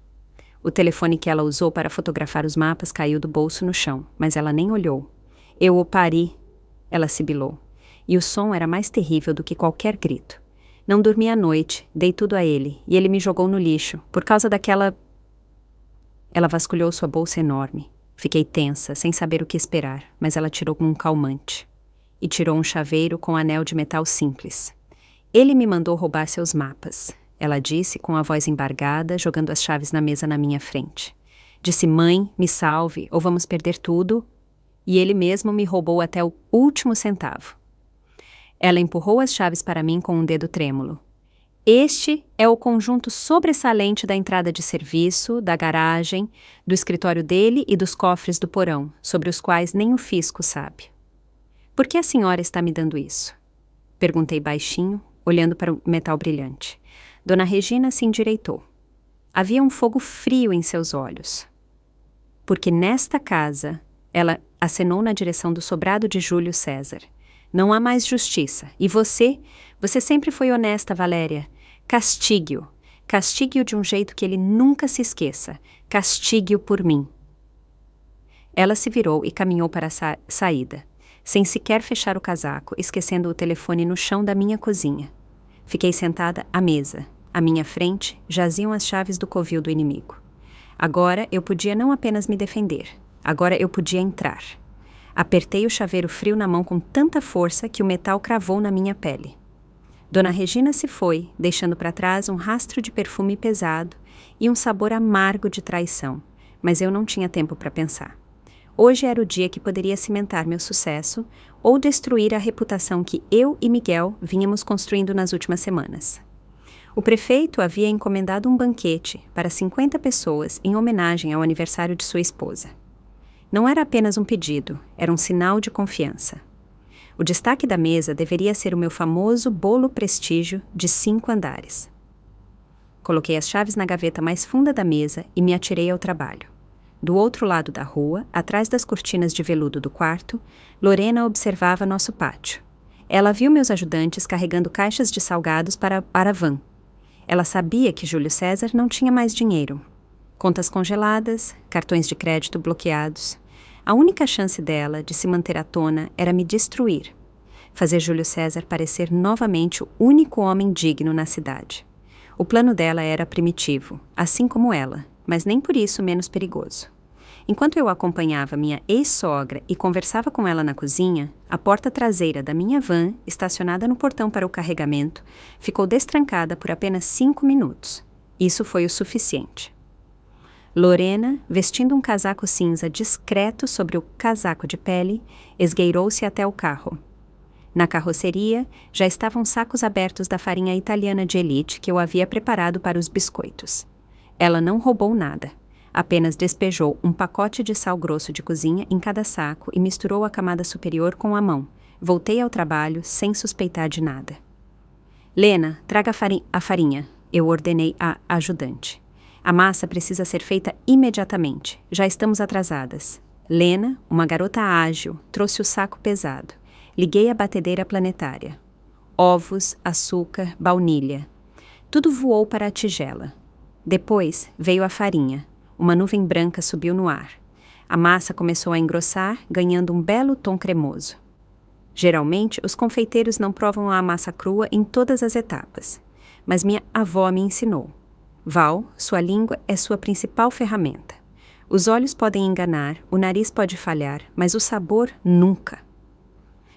O telefone que ela usou para fotografar os mapas caiu do bolso no chão, mas ela nem olhou. Eu o pari, ela sibilou. E o som era mais terrível do que qualquer grito. Não dormi à noite, dei tudo a ele, e ele me jogou no lixo, por causa daquela... Ela vasculhou sua bolsa enorme. Fiquei tensa, sem saber o que esperar, mas ela tirou um calmante. E tirou um chaveiro com anel de metal simples. Ele me mandou roubar seus mapas, ela disse com a voz embargada, jogando as chaves na mesa na minha frente. Disse, mãe, me salve, ou vamos perder tudo. E ele mesmo me roubou até o último centavo. Ela empurrou as chaves para mim com um dedo trêmulo. Este é o conjunto sobressalente da entrada de serviço, da garagem, do escritório dele e dos cofres do porão, sobre os quais nem o fisco sabe. Por que a senhora está me dando isso? Perguntei baixinho, olhando para o metal brilhante. Dona Regina se endireitou. Havia um fogo frio em seus olhos. Porque nesta casa, ela acenou na direção do sobrado de Júlio César. Não há mais justiça. E você sempre foi honesta, Valéria. Castigue-o. Castigue-o de um jeito que ele nunca se esqueça. Castigue-o por mim. Ela se virou e caminhou para a saída, sem sequer fechar o casaco, esquecendo o telefone no chão da minha cozinha. Fiquei sentada à mesa. À minha frente jaziam as chaves do covil do inimigo. Agora eu podia não apenas me defender. Agora eu podia entrar. Apertei o chaveiro frio na mão com tanta força que o metal cravou na minha pele. Dona Regina se foi, deixando para trás um rastro de perfume pesado e um sabor amargo de traição, mas eu não tinha tempo para pensar. Hoje era o dia que poderia cimentar meu sucesso ou destruir a reputação que eu e Miguel vínhamos construindo nas últimas semanas. O prefeito havia encomendado um banquete para 50 pessoas em homenagem ao aniversário de sua esposa. Não era apenas um pedido, era um sinal de confiança. O destaque da mesa deveria ser o meu famoso bolo prestígio de 5 andares. Coloquei as chaves na gaveta mais funda da mesa e me atirei ao trabalho. Do outro lado da rua, atrás das cortinas de veludo do quarto, Lorena observava nosso pátio. Ela viu meus ajudantes carregando caixas de salgados para a van. Ela sabia que Júlio César não tinha mais dinheiro. Contas congeladas, cartões de crédito bloqueados. A única chance dela de se manter à tona era me destruir. Fazer Júlio César parecer novamente o único homem digno na cidade. O plano dela era primitivo, assim como ela, mas nem por isso menos perigoso. Enquanto eu acompanhava minha ex-sogra e conversava com ela na cozinha, a porta traseira da minha van, estacionada no portão para o carregamento, ficou destrancada por apenas 5 minutos. Isso foi o suficiente. Lorena, vestindo um casaco cinza discreto sobre o casaco de pele, esgueirou-se até o carro. Na carroceria, já estavam sacos abertos da farinha italiana de elite que eu havia preparado para os biscoitos. Ela não roubou nada. Apenas despejou um pacote de sal grosso de cozinha em cada saco e misturou a camada superior com a mão. Voltei ao trabalho sem suspeitar de nada. Lena, traga a farinha, eu ordenei à ajudante. A massa precisa ser feita imediatamente. Já estamos atrasadas. Lena, uma garota ágil, trouxe o saco pesado. Liguei a batedeira planetária. Ovos, açúcar, baunilha. Tudo voou para a tigela. Depois veio a farinha. Uma nuvem branca subiu no ar. A massa começou a engrossar, ganhando um belo tom cremoso. Geralmente, os confeiteiros não provam a massa crua em todas as etapas. Mas minha avó me ensinou. Val, sua língua é sua principal ferramenta. Os olhos podem enganar, o nariz pode falhar, mas o sabor nunca.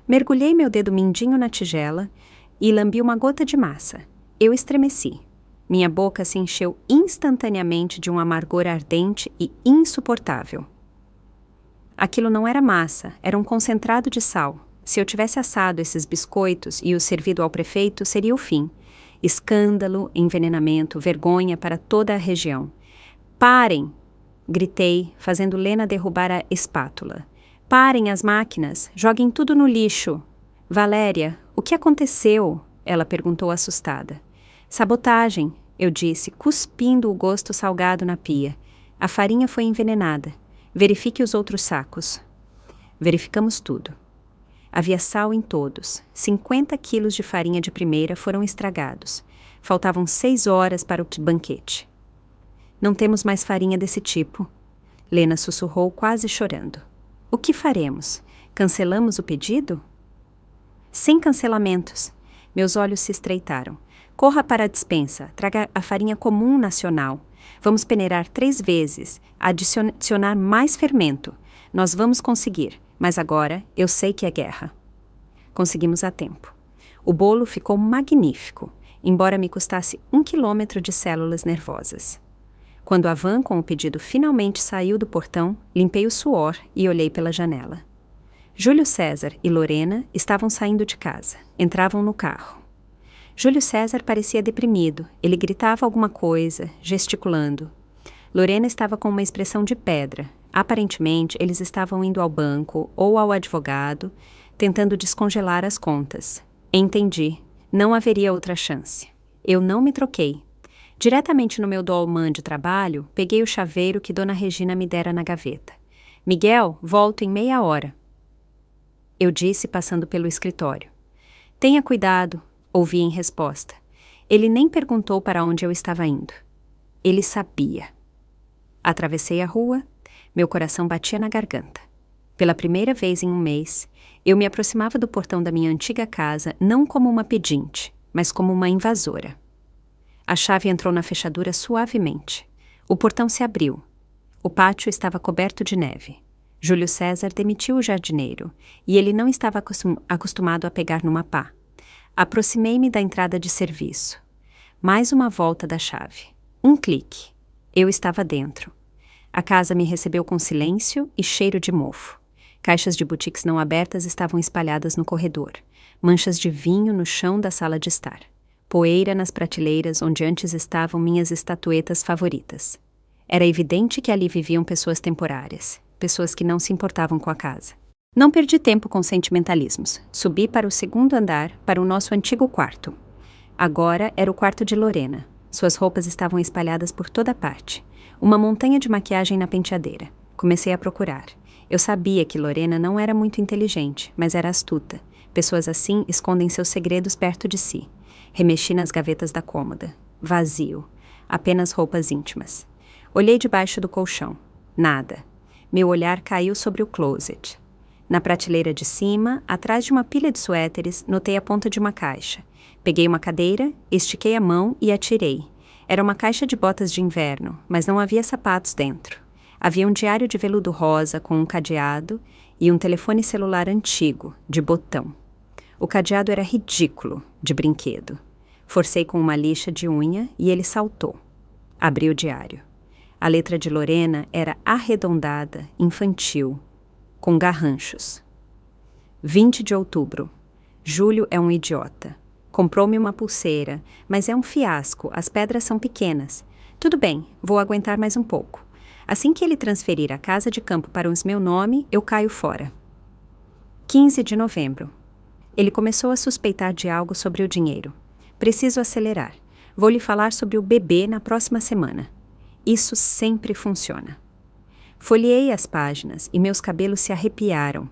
Mergulhei meu dedo mindinho na tigela e lambi uma gota de massa. Eu estremeci. Minha boca se encheu instantaneamente de um amargor ardente e insuportável. Aquilo não era massa, era um concentrado de sal. Se eu tivesse assado esses biscoitos e os servido ao prefeito, seria o fim. Escândalo, envenenamento, vergonha para toda a região. Parem! Gritei, fazendo Lena derrubar a espátula. Parem as máquinas, joguem tudo no lixo. Valéria, o que aconteceu? Ela perguntou assustada. Sabotagem, eu disse, cuspindo o gosto salgado na pia. A farinha foi envenenada. Verifique os outros sacos. Verificamos tudo. Havia sal em todos. 50 quilos de farinha de primeira foram estragados. Faltavam 6 horas para o banquete. Não temos mais farinha desse tipo. Lena sussurrou, quase chorando. O que faremos? Cancelamos o pedido? Sem cancelamentos. Meus olhos se estreitaram. Corra para a despensa, traga a farinha comum nacional. Vamos peneirar 3 vezes, adicionar mais fermento. Nós vamos conseguir, mas agora eu sei que é guerra. Conseguimos a tempo. O bolo ficou magnífico, embora me custasse 1 quilômetro de células nervosas. Quando a van com o pedido finalmente saiu do portão, limpei o suor e olhei pela janela. Júlio César e Lorena estavam saindo de casa, entravam no carro. Júlio César parecia deprimido. Ele gritava alguma coisa, gesticulando. Lorena estava com uma expressão de pedra. Aparentemente, eles estavam indo ao banco ou ao advogado, tentando descongelar as contas. Entendi. Não haveria outra chance. Eu não me troquei. Diretamente no meu dolman de trabalho, peguei o chaveiro que Dona Regina me dera na gaveta. Miguel, volto em meia hora. Eu disse, passando pelo escritório. Tenha cuidado, ouvi em resposta. Ele nem perguntou para onde eu estava indo. Ele sabia. Atravessei a rua, meu coração batia na garganta. Pela primeira vez em um mês, eu me aproximava do portão da minha antiga casa não como uma pedinte, mas como uma invasora. A chave entrou na fechadura suavemente. O portão se abriu. O pátio estava coberto de neve. Júlio César demitiu o jardineiro, e ele não estava acostumado a pegar numa pá. Aproximei-me da entrada de serviço. Mais uma volta da chave. Um clique. Eu estava dentro. A casa me recebeu com silêncio e cheiro de mofo. Caixas de boutiques não abertas estavam espalhadas no corredor. Manchas de vinho no chão da sala de estar. Poeira nas prateleiras onde antes estavam minhas estatuetas favoritas. Era evidente que ali viviam pessoas temporárias, pessoas que não se importavam com a casa. Não perdi tempo com sentimentalismos. Subi para o segundo andar, para o nosso antigo quarto. Agora era o quarto de Lorena. Suas roupas estavam espalhadas por toda parte. Uma montanha de maquiagem na penteadeira. Comecei a procurar. Eu sabia que Lorena não era muito inteligente, mas era astuta. Pessoas assim escondem seus segredos perto de si. Remexi nas gavetas da cômoda. Vazio. Apenas roupas íntimas. Olhei debaixo do colchão. Nada. Meu olhar caiu sobre o closet. Na prateleira de cima, atrás de uma pilha de suéteres, notei a ponta de uma caixa. Peguei uma cadeira, estiquei a mão e atirei. Era uma caixa de botas de inverno, mas não havia sapatos dentro. Havia um diário de veludo rosa com um cadeado e um telefone celular antigo, de botão. O cadeado era ridículo, de brinquedo. Forcei com uma lixa de unha e ele saltou. Abri o diário. A letra de Lorena era arredondada, infantil, com garranchos. 20 de outubro. Júlio é um idiota. Comprou-me uma pulseira, mas é um fiasco, as pedras são pequenas. Tudo bem, vou aguentar mais um pouco. Assim que ele transferir a casa de campo para o meu nome, eu caio fora. 15 de novembro. Ele começou a suspeitar de algo sobre o dinheiro. Preciso acelerar. Vou lhe falar sobre o bebê na próxima semana. Isso sempre funciona. Folheei as páginas e meus cabelos se arrepiaram.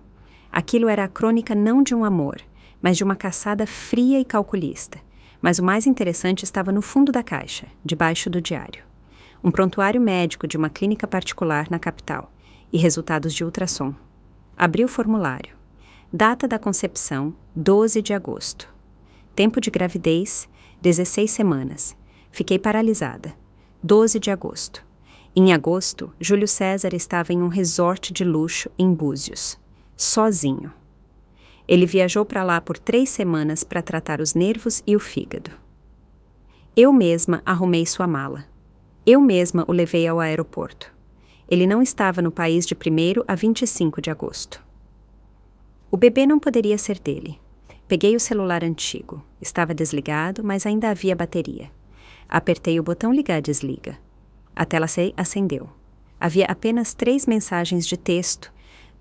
Aquilo era a crônica não de um amor, mas de uma caçada fria e calculista. Mas o mais interessante estava no fundo da caixa, debaixo do diário. Um prontuário médico de uma clínica particular na capital e resultados de ultrassom. Abri o formulário. Data da concepção, 12 de agosto. Tempo de gravidez, 16 semanas. Fiquei paralisada. 12 de agosto. Em agosto, Júlio César estava em um resort de luxo em Búzios. Sozinho. Ele viajou para lá por 3 semanas para tratar os nervos e o fígado. Eu mesma arrumei sua mala. Eu mesma o levei ao aeroporto. Ele não estava no país de 1º a 25 de agosto. O bebê não poderia ser dele. Peguei o celular antigo. Estava desligado, mas ainda havia bateria. Apertei o botão ligar-desliga. A tela acendeu. Havia apenas 3 mensagens de texto,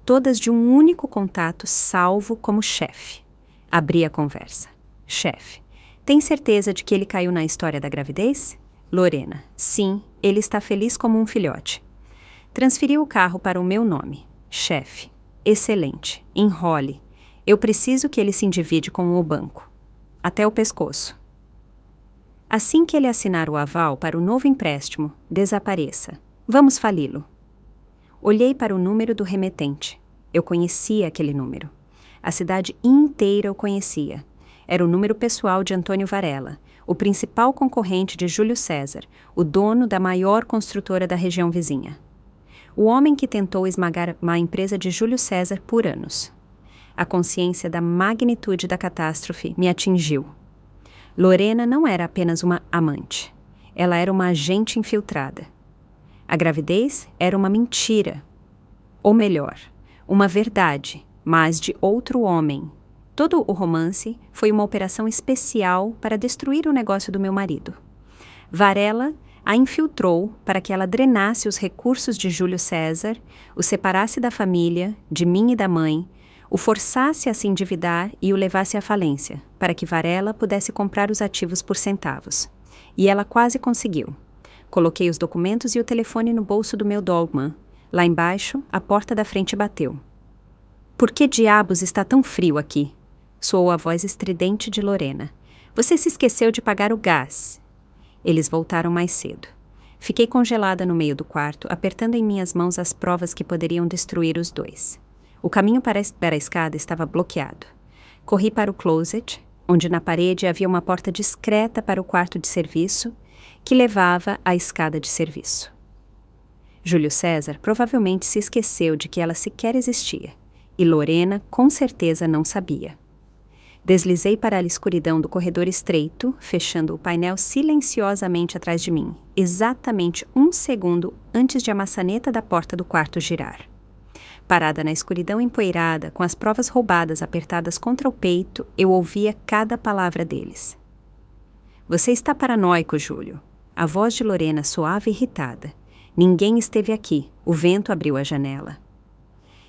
todas de um único contato salvo como chefe. Abri a conversa. Chefe, tem certeza de que ele caiu na história da gravidez? Lorena, sim, ele está feliz como um filhote. Transferi o carro para o meu nome. Chefe, excelente, enrole. Eu preciso que ele se endivide com o banco. Até o pescoço. Assim que ele assinar o aval para o novo empréstimo, desapareça. Vamos fali-lo. Olhei para o número do remetente. Eu conhecia aquele número. A cidade inteira o conhecia. Era o número pessoal de Antônio Varela, o principal concorrente de Júlio César, o dono da maior construtora da região vizinha. O homem que tentou esmagar a empresa de Júlio César por anos. A consciência da magnitude da catástrofe me atingiu. Lorena não era apenas uma amante. Ela era uma agente infiltrada. A gravidez era uma mentira. Ou melhor, uma verdade, mas de outro homem. Todo o romance foi uma operação especial para destruir o negócio do meu marido. Varela a infiltrou para que ela drenasse os recursos de Júlio César, o separasse da família, de mim e da mãe, o forçasse a se endividar e o levasse à falência, para que Varela pudesse comprar os ativos por centavos. E ela quase conseguiu. Coloquei os documentos e o telefone no bolso do meu Doberman. Lá embaixo, a porta da frente bateu. Por que diabos está tão frio aqui? Soou a voz estridente de Lorena. Você se esqueceu de pagar o gás. Eles voltaram mais cedo. Fiquei congelada no meio do quarto, apertando em minhas mãos as provas que poderiam destruir os dois. O caminho para a escada estava bloqueado. Corri para o closet, onde na parede havia uma porta discreta para o quarto de serviço, que levava à escada de serviço. Júlio César provavelmente se esqueceu de que ela sequer existia, e Lorena com certeza não sabia. Deslizei para a escuridão do corredor estreito, fechando o painel silenciosamente atrás de mim, exatamente 1 segundo antes de a maçaneta da porta do quarto girar. Parada na escuridão empoeirada, com as provas roubadas apertadas contra o peito, eu ouvia cada palavra deles. Você está paranoico, Júlio. A voz de Lorena soava irritada. Ninguém esteve aqui. O vento abriu a janela.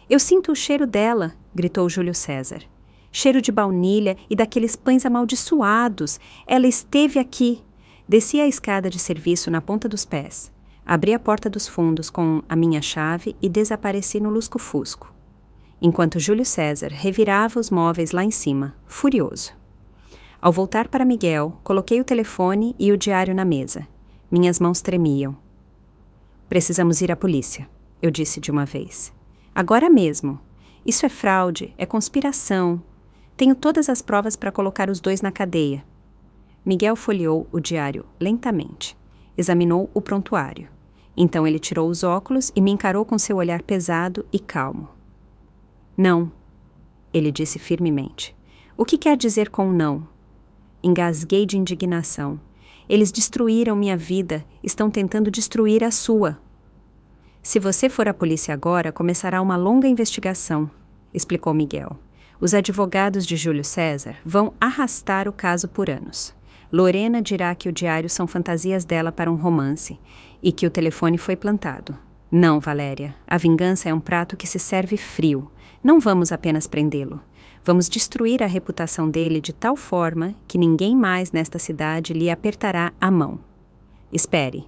Eu sinto o cheiro dela, gritou Júlio César. Cheiro de baunilha e daqueles pães amaldiçoados. Ela esteve aqui. Desci a escada de serviço na ponta dos pés. Abri a porta dos fundos com a minha chave e desapareci no lusco-fusco. Enquanto Júlio César revirava os móveis lá em cima, furioso. Ao voltar para Miguel, coloquei o telefone e o diário na mesa. Minhas mãos tremiam. Precisamos ir à polícia, eu disse de uma vez. Agora mesmo. Isso é fraude, é conspiração. Tenho todas as provas para colocar os dois na cadeia. Miguel folheou o diário lentamente. Examinou o prontuário. Então ele tirou os óculos e me encarou com seu olhar pesado e calmo. Não, ele disse firmemente. O que quer dizer com não? Engasguei de indignação. Eles destruíram minha vida, estão tentando destruir a sua. Se você for à polícia agora, começará uma longa investigação, explicou Miguel. Os advogados de Júlio César vão arrastar o caso por anos. Lorena dirá que o diário são fantasias dela para um romance e que o telefone foi plantado. Não, Valéria, a vingança é um prato que se serve frio. Não vamos apenas prendê-lo. Vamos destruir a reputação dele de tal forma que ninguém mais nesta cidade lhe apertará a mão. Espere.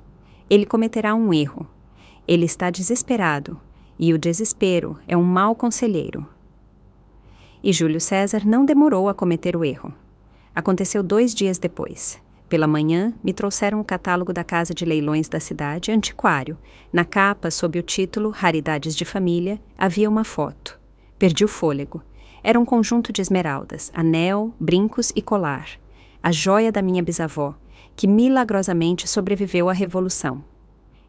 Ele cometerá um erro. Ele está desesperado, e o desespero é um mau conselheiro. E Júlio César não demorou a cometer o erro. Aconteceu 2 dias depois. Pela manhã, me trouxeram o catálogo da casa de leilões da cidade, antiquário. Na capa, sob o título Raridades de Família, havia uma foto. Perdi o fôlego. Era um conjunto de esmeraldas, anel, brincos e colar. A joia da minha bisavó, que milagrosamente sobreviveu à Revolução.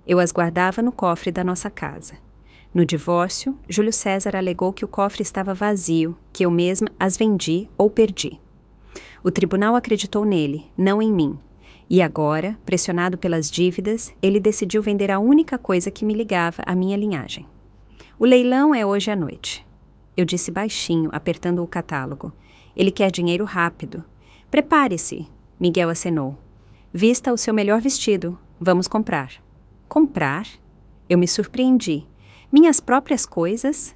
Eu as guardava no cofre da nossa casa. No divórcio, Júlio César alegou que o cofre estava vazio, que eu mesma as vendi ou perdi. O tribunal acreditou nele, não em mim. E agora, pressionado pelas dívidas, ele decidiu vender a única coisa que me ligava à minha linhagem. O leilão é hoje à noite. Eu disse baixinho, apertando o catálogo. Ele quer dinheiro rápido. Prepare-se, Miguel acenou. Vista o seu melhor vestido. Vamos comprar. Comprar? Eu me surpreendi. Minhas próprias coisas?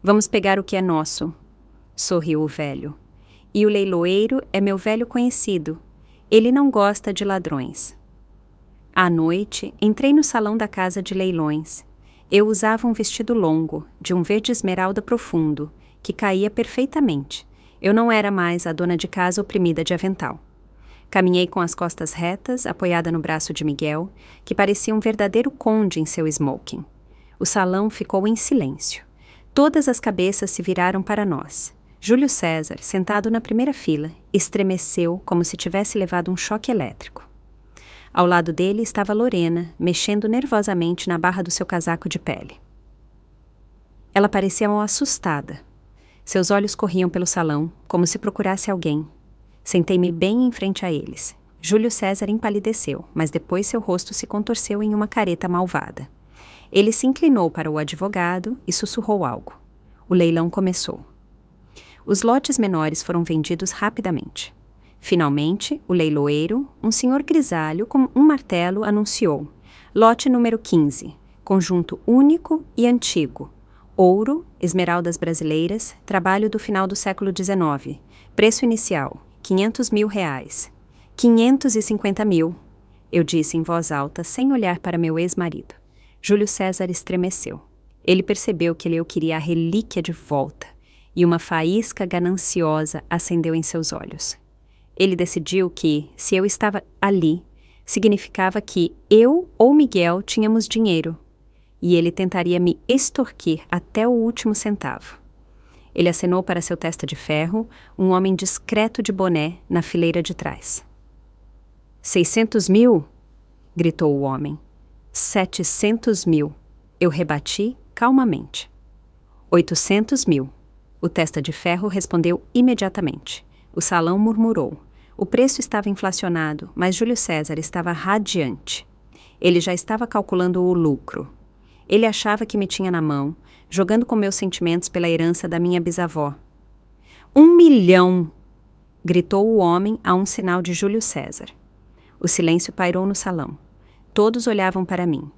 Vamos pegar o que é nosso, sorriu o velho. E o leiloeiro é meu velho conhecido. Ele não gosta de ladrões. À noite, entrei no salão da casa de leilões. Eu usava um vestido longo, de um verde esmeralda profundo, que caía perfeitamente. Eu não era mais a dona de casa oprimida de avental. Caminhei com as costas retas, apoiada no braço de Miguel, que parecia um verdadeiro conde em seu smoking. O salão ficou em silêncio. Todas as cabeças se viraram para nós. Júlio César, sentado na primeira fila, estremeceu como se tivesse levado um choque elétrico. Ao lado dele estava Lorena, mexendo nervosamente na barra do seu casaco de pele. Ela parecia mal assustada. Seus olhos corriam pelo salão, como se procurasse alguém. Sentei-me bem em frente a eles. Júlio César empalideceu, mas depois seu rosto se contorceu em uma careta malvada. Ele se inclinou para o advogado e sussurrou algo. O leilão começou. Os lotes menores foram vendidos rapidamente. Finalmente, o leiloeiro, um senhor grisalho com um martelo, anunciou: lote número 15, conjunto único e antigo. Ouro, esmeraldas brasileiras, trabalho do final do século XIX. Preço inicial, R$ 500 mil. 550 mil, eu disse em voz alta, sem olhar para meu ex-marido. Júlio César estremeceu. Ele percebeu que eu queria a relíquia de volta, e uma faísca gananciosa acendeu em seus olhos. Ele decidiu que, se eu estava ali, significava que eu ou Miguel tínhamos dinheiro, e ele tentaria me extorquir até o último centavo. Ele acenou para seu testa de ferro, um homem discreto de boné, na fileira de trás. 600 mil? Gritou o homem. 700 mil. Eu rebati calmamente. 800 mil. O testa de ferro respondeu imediatamente. O salão murmurou. O preço estava inflacionado, mas Júlio César estava radiante. Ele já estava calculando o lucro. Ele achava que me tinha na mão, jogando com meus sentimentos pela herança da minha bisavó. 1 milhão! Gritou o homem a um sinal de Júlio César. O silêncio pairou no salão. Todos olhavam para mim.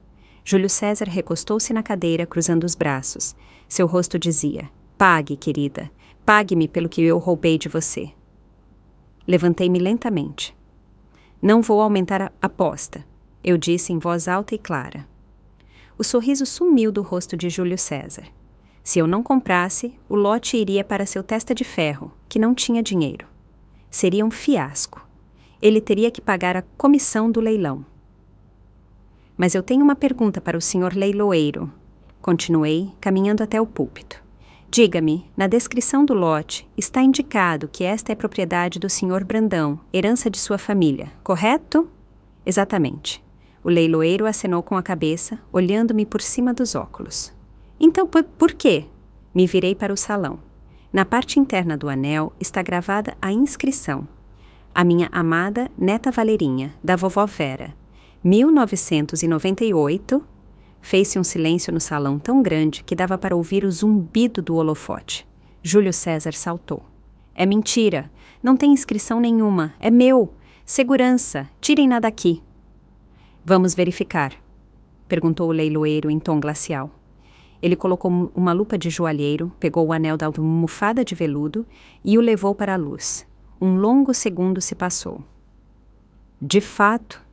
Júlio César recostou-se na cadeira, cruzando os braços. Seu rosto dizia: pague, querida. Pague-me pelo que eu roubei de você. Levantei-me lentamente. Não vou aumentar a aposta, eu disse em voz alta e clara. O sorriso sumiu do rosto de Júlio César. Se eu não comprasse, o lote iria para seu testa de ferro, que não tinha dinheiro. Seria um fiasco. Ele teria que pagar a comissão do leilão. Mas eu tenho uma pergunta para o senhor leiloeiro. Continuei, caminhando até o púlpito. Diga-me, na descrição do lote, está indicado que esta é propriedade do senhor Brandão, herança de sua família, correto? Exatamente. O leiloeiro acenou com a cabeça, olhando-me por cima dos óculos. Então, por quê? Me virei para o salão. Na parte interna do anel está gravada a inscrição. A minha amada neta Valerinha, da vovó Vera. 1998... Fez-se um silêncio no salão tão grande que dava para ouvir o zumbido do holofote. Júlio César saltou. É mentira. Não tem inscrição nenhuma. É meu. Segurança. Tirem-na daqui. Vamos verificar, perguntou o leiloeiro em tom glacial. Ele colocou uma lupa de joalheiro, pegou o anel da almofada de veludo e o levou para a luz. Um longo segundo se passou. De fato...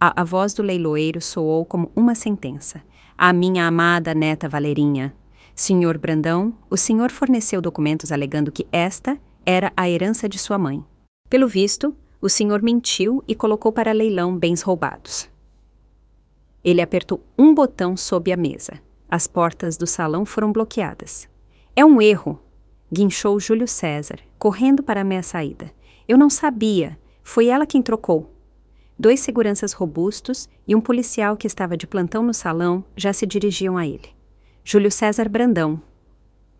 A voz do leiloeiro soou como uma sentença. A minha amada neta Valerinha. Senhor Brandão, o senhor forneceu documentos alegando que esta era a herança de sua mãe. Pelo visto, o senhor mentiu e colocou para leilão bens roubados. Ele apertou um botão sob a mesa. As portas do salão foram bloqueadas. É um erro, guinchou Júlio César, correndo para a minha saída. Eu não sabia. Foi ela quem trocou. 2 seguranças robustos e um policial que estava de plantão no salão já se dirigiam a ele. Júlio César Brandão,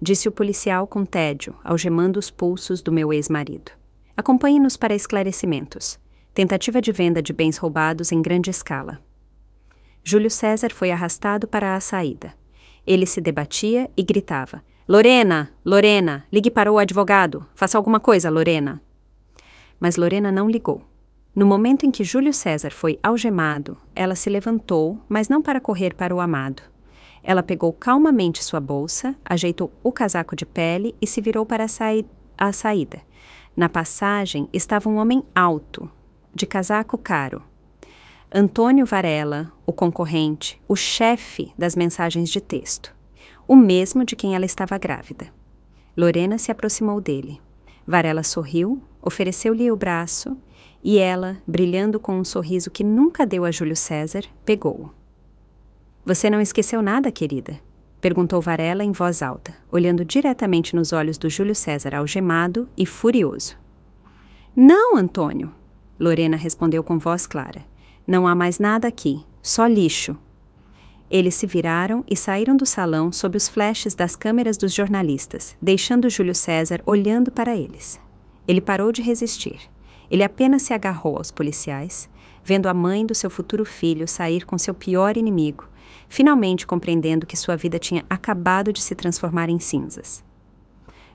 disse o policial com tédio, algemando os pulsos do meu ex-marido. Acompanhe-nos para esclarecimentos. Tentativa de venda de bens roubados em grande escala. Júlio César foi arrastado para a saída. Ele se debatia e gritava: Lorena, Lorena, ligue para o advogado. Faça alguma coisa, Lorena. Mas Lorena não ligou. No momento em que Júlio César foi algemado, ela se levantou, mas não para correr para o amado. Ela pegou calmamente sua bolsa, ajeitou o casaco de pele e se virou para a saída. Na passagem estava um homem alto, de casaco caro. Antônio Varela, o concorrente, o chefe das mensagens de texto. O mesmo de quem ela estava grávida. Lorena se aproximou dele. Varela sorriu, ofereceu-lhe o braço e ela, brilhando com um sorriso que nunca deu a Júlio César, pegou-o. Você não esqueceu nada, querida? Perguntou Varela em voz alta, olhando diretamente nos olhos do Júlio César algemado e furioso. Não, Antônio, Lorena respondeu com voz clara. Não há mais nada aqui, só lixo. Eles se viraram e saíram do salão sob os flashes das câmeras dos jornalistas, deixando Júlio César olhando para eles. Ele parou de resistir. Ele apenas se agarrou aos policiais, vendo a mãe do seu futuro filho sair com seu pior inimigo, finalmente compreendendo que sua vida tinha acabado de se transformar em cinzas.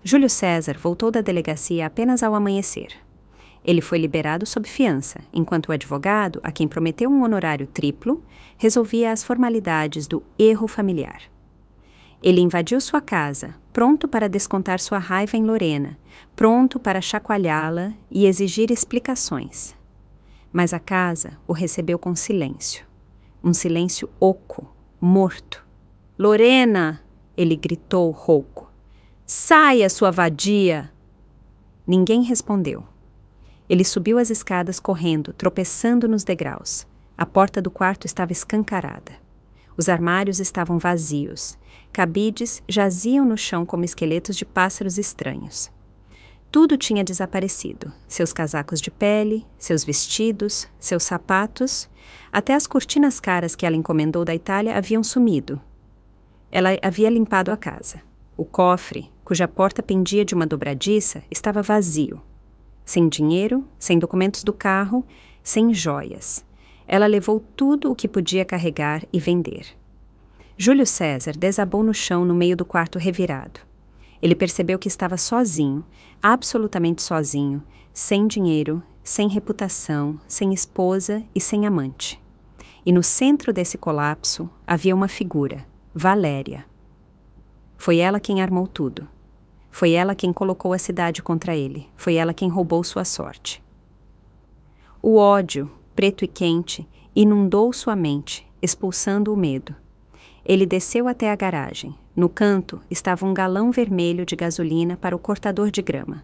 Júlio César voltou da delegacia apenas ao amanhecer. Ele foi liberado sob fiança, enquanto o advogado, a quem prometeu um honorário triplo, resolvia as formalidades do erro familiar. Ele invadiu sua casa, pronto para descontar sua raiva em Lorena, pronto para chacoalhá-la e exigir explicações. Mas a casa o recebeu com silêncio. Um silêncio oco, morto. "Lorena!" ele gritou rouco. "Saia, sua vadia!" Ninguém respondeu. Ele subiu as escadas correndo, tropeçando nos degraus. A porta do quarto estava escancarada. Os armários estavam vazios. Cabides jaziam no chão como esqueletos de pássaros estranhos. Tudo tinha desaparecido. Seus casacos de pele, seus vestidos, seus sapatos, até as cortinas caras que ela encomendou da Itália haviam sumido. Ela havia limpado a casa. O cofre, cuja porta pendia de uma dobradiça, estava vazio. Sem dinheiro, sem documentos do carro, sem joias. Ela levou tudo o que podia carregar e vender. Júlio César desabou no chão no meio do quarto revirado. Ele percebeu que estava sozinho, absolutamente sozinho, sem dinheiro, sem reputação, sem esposa e sem amante. E no centro desse colapso havia uma figura, Valéria. Foi ela quem armou tudo. Foi ela quem colocou a cidade contra ele. Foi ela quem roubou sua sorte. O ódio, preto e quente, inundou sua mente, expulsando o medo. Ele desceu até a garagem. No canto estava um galão vermelho de gasolina para o cortador de grama.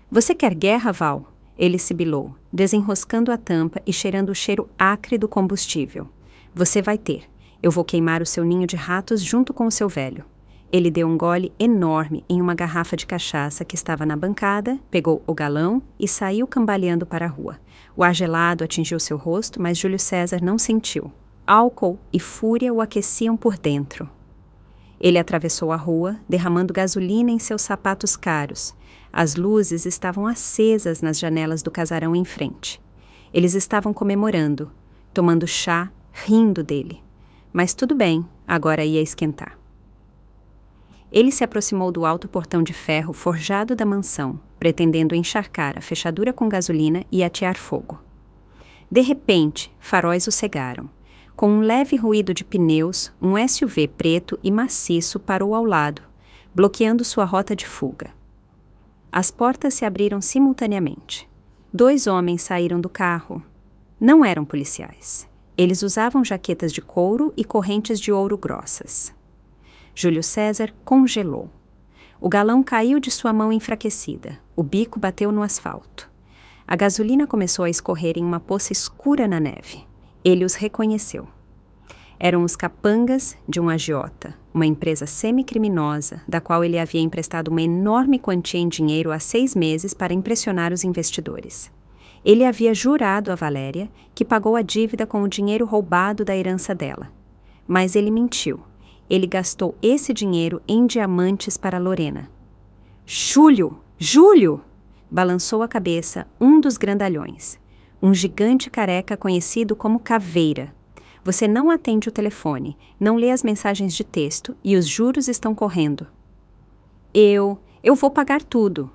"Você quer guerra, Val?" ele sibilou, desenroscando a tampa e cheirando o cheiro acre do combustível. "Você vai ter. Eu vou queimar o seu ninho de ratos junto com o seu velho." Ele deu um gole enorme em uma garrafa de cachaça que estava na bancada, pegou o galão e saiu cambaleando para a rua. O ar gelado atingiu seu rosto, mas Júlio César não sentiu. Álcool e fúria o aqueciam por dentro. Ele atravessou a rua, derramando gasolina em seus sapatos caros. As luzes estavam acesas nas janelas do casarão em frente. Eles estavam comemorando, tomando chá, rindo dele. Mas tudo bem, agora ia esquentar. Ele se aproximou do alto portão de ferro forjado da mansão, pretendendo encharcar a fechadura com gasolina e atear fogo. De repente, faróis o cegaram. Com um leve ruído de pneus, um SUV preto e maciço parou ao lado, bloqueando sua rota de fuga. As portas se abriram simultaneamente. 2 homens saíram do carro. Não eram policiais. Eles usavam jaquetas de couro e correntes de ouro grossas. Júlio César congelou. O galão caiu de sua mão enfraquecida. O bico bateu no asfalto. A gasolina começou a escorrer em uma poça escura na neve. Ele os reconheceu. Eram os capangas de um agiota, uma empresa semi-criminosa, da qual ele havia emprestado uma enorme quantia em dinheiro há 6 meses para impressionar os investidores. Ele havia jurado a Valéria que pagou a dívida com o dinheiro roubado da herança dela. Mas ele mentiu. Ele gastou esse dinheiro em diamantes para Lorena. "Júlio! Júlio!" balançou a cabeça um dos grandalhões. Um gigante careca conhecido como Caveira. "Você não atende o telefone, não lê as mensagens de texto e os juros estão correndo." Eu vou pagar tudo",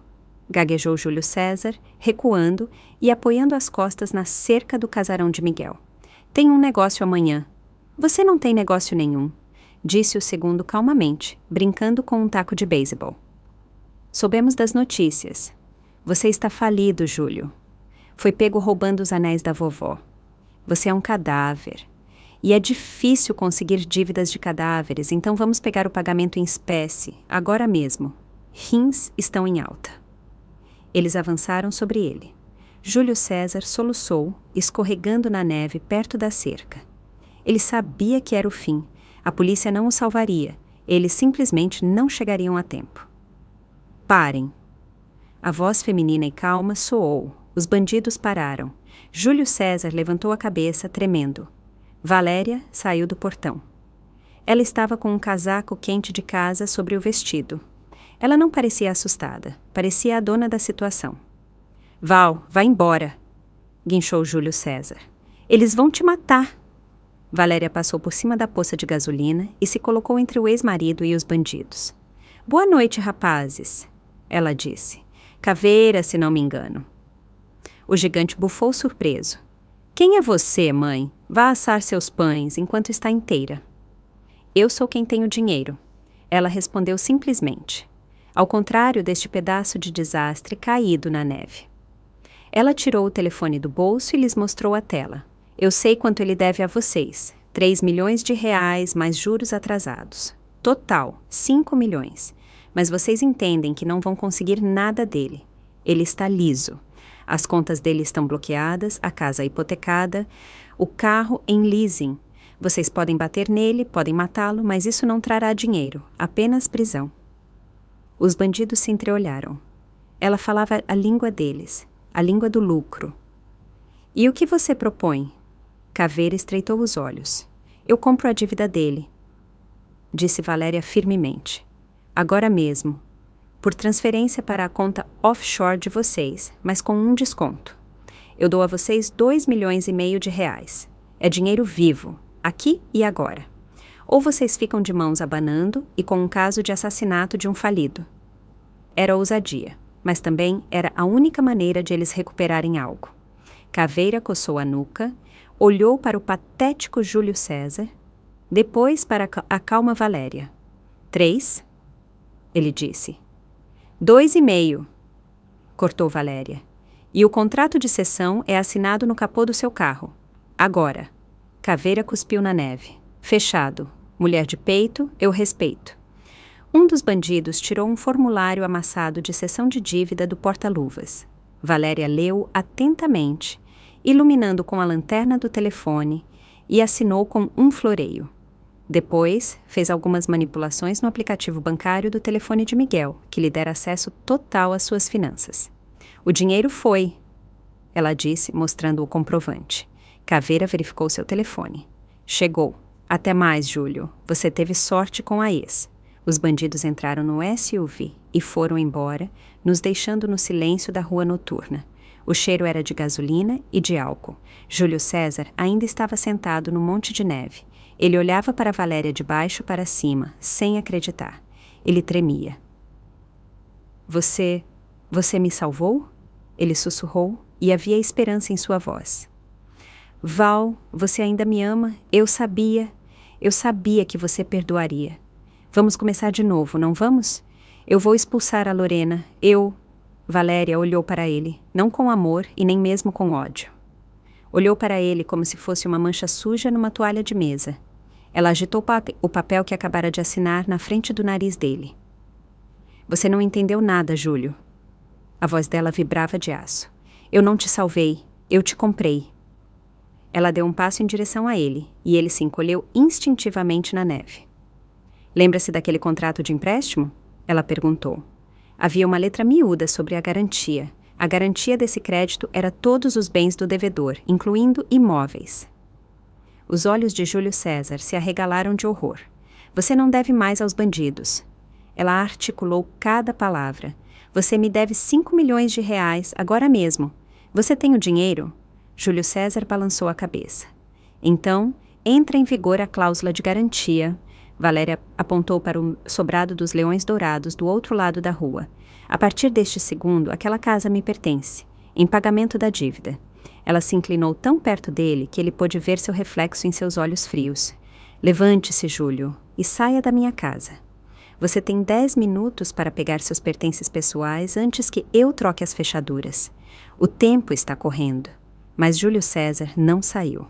gaguejou Júlio César, recuando e apoiando as costas na cerca do casarão de Miguel. "Tenho um negócio amanhã." "Você não tem negócio nenhum", disse o segundo calmamente, brincando com um taco de beisebol. "Soubemos das notícias. Você está falido, Júlio. Foi pego roubando os anéis da vovó. Você é um cadáver. E é difícil conseguir dívidas de cadáveres, então vamos pegar o pagamento em espécie, agora mesmo. Rins estão em alta." Eles avançaram sobre ele. Júlio César soluçou, escorregando na neve perto da cerca. Ele sabia que era o fim. A polícia não o salvaria. Eles simplesmente não chegariam a tempo. "Parem." A voz feminina e calma soou. Os bandidos pararam. Júlio César levantou a cabeça, tremendo. Valéria saiu do portão. Ela estava com um casaco quente de casa sobre o vestido. Ela não parecia assustada. Parecia a dona da situação. "Val, vá embora", guinchou Júlio César. "Eles vão te matar." Valéria passou por cima da poça de gasolina e se colocou entre o ex-marido e os bandidos. "Boa noite, rapazes", ela disse. "Caveira, se não me engano." O gigante bufou surpreso. "Quem é você, mãe? Vá assar seus pães enquanto está inteira." "Eu sou quem tem o dinheiro. Ela respondeu simplesmente, ao contrário deste pedaço de desastre caído na neve. Ela tirou o telefone do bolso e lhes mostrou a tela. Eu sei quanto ele deve a vocês. 3 milhões de reais mais juros atrasados. Total, 5 milhões. Mas vocês entendem que não vão conseguir nada dele. Ele está liso. As contas dele estão bloqueadas, a casa hipotecada, o carro em leasing. Vocês podem bater nele, podem matá-lo, mas isso não trará dinheiro, apenas prisão. Os bandidos se entreolharam. Ela falava a língua deles, a língua do lucro. E o que você propõe? Caveira estreitou os olhos. Eu compro a dívida dele, disse Valéria firmemente. Agora mesmo. Por transferência para a conta offshore de vocês, mas com um desconto. Eu dou a vocês 2,5 milhões de reais. É dinheiro vivo, aqui e agora. Ou vocês ficam de mãos abanando e com um caso de assassinato de um falido. Era ousadia, mas também era a única maneira de eles recuperarem algo. Caveira coçou a nuca, olhou para o patético Júlio César, depois para a calma Valéria. 3, ele disse. 2,5, cortou Valéria. E o contrato de cessão é assinado no capô do seu carro. Agora. Caveira cuspiu na neve. Fechado. Mulher de peito, eu respeito. Um dos bandidos tirou um formulário amassado de cessão de dívida do porta-luvas. Valéria leu atentamente, iluminando com a lanterna do telefone, e assinou com um floreio. Depois, fez algumas manipulações no aplicativo bancário do telefone de Miguel, que lhe dera acesso total às suas finanças. O dinheiro foi, ela disse, mostrando o comprovante. Caveira verificou seu telefone. Chegou. Até mais, Júlio. Você teve sorte com a ex. Os bandidos entraram no SUV e foram embora, nos deixando no silêncio da rua noturna. O cheiro era de gasolina e de álcool. Júlio César ainda estava sentado no monte de neve. Ele olhava para Valéria de baixo para cima, sem acreditar. Ele tremia. Você me salvou? Ele sussurrou e havia esperança em sua voz. Val, você ainda me ama? Eu sabia que você perdoaria. Vamos começar de novo, não vamos? Eu vou expulsar a Lorena. Valéria olhou para ele, não com amor e nem mesmo com ódio. Olhou para ele como se fosse uma mancha suja numa toalha de mesa. Ela agitou o papel que acabara de assinar na frente do nariz dele. Você não entendeu nada, Júlio. A voz dela vibrava de aço. Eu não te salvei, eu te comprei. Ela deu um passo em direção a ele, e ele se encolheu instintivamente na neve. Lembra-se daquele contrato de empréstimo? Ela perguntou. Havia uma letra miúda sobre a garantia. A garantia desse crédito era todos os bens do devedor, incluindo imóveis. Os olhos de Júlio César se arregalaram de horror. Você não deve mais aos bandidos. Ela articulou cada palavra. Você me deve 5 milhões de reais, agora mesmo. Você tem o dinheiro? Júlio César balançou a cabeça. Então, entra em vigor a cláusula de garantia. Valéria apontou para o sobrado dos Leões Dourados do outro lado da rua. A partir deste segundo, aquela casa me pertence, em pagamento da dívida. Ela se inclinou tão perto dele que ele pôde ver seu reflexo em seus olhos frios. Levante-se, Júlio, e saia da minha casa. Você tem 10 minutos para pegar seus pertences pessoais antes que eu troque as fechaduras. O tempo está correndo. Mas Júlio César não saiu.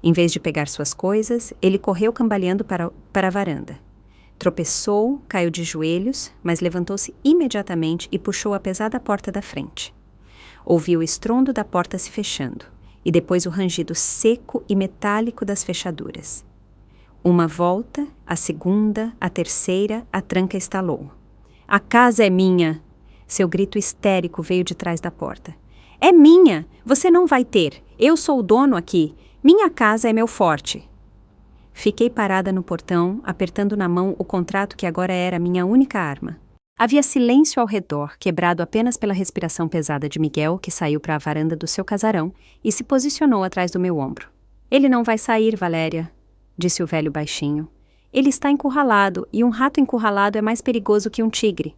Em vez de pegar suas coisas, ele correu cambaleando para a varanda. Tropeçou, caiu de joelhos, mas levantou-se imediatamente e puxou a pesada porta da frente. Ouviu o estrondo da porta se fechando, e depois o rangido seco e metálico das fechaduras. Uma volta, a segunda, a terceira, a tranca estalou. A casa é minha! Seu grito histérico veio de trás da porta. É minha! Você não vai ter! Eu sou o dono aqui! Minha casa é meu forte! Fiquei parada no portão, apertando na mão o contrato que agora era minha única arma. Havia silêncio ao redor, quebrado apenas pela respiração pesada de Miguel, que saiu para a varanda do seu casarão e se posicionou atrás do meu ombro. Ele não vai sair, Valéria, disse o velho baixinho. Ele está encurralado, e um rato encurralado é mais perigoso que um tigre.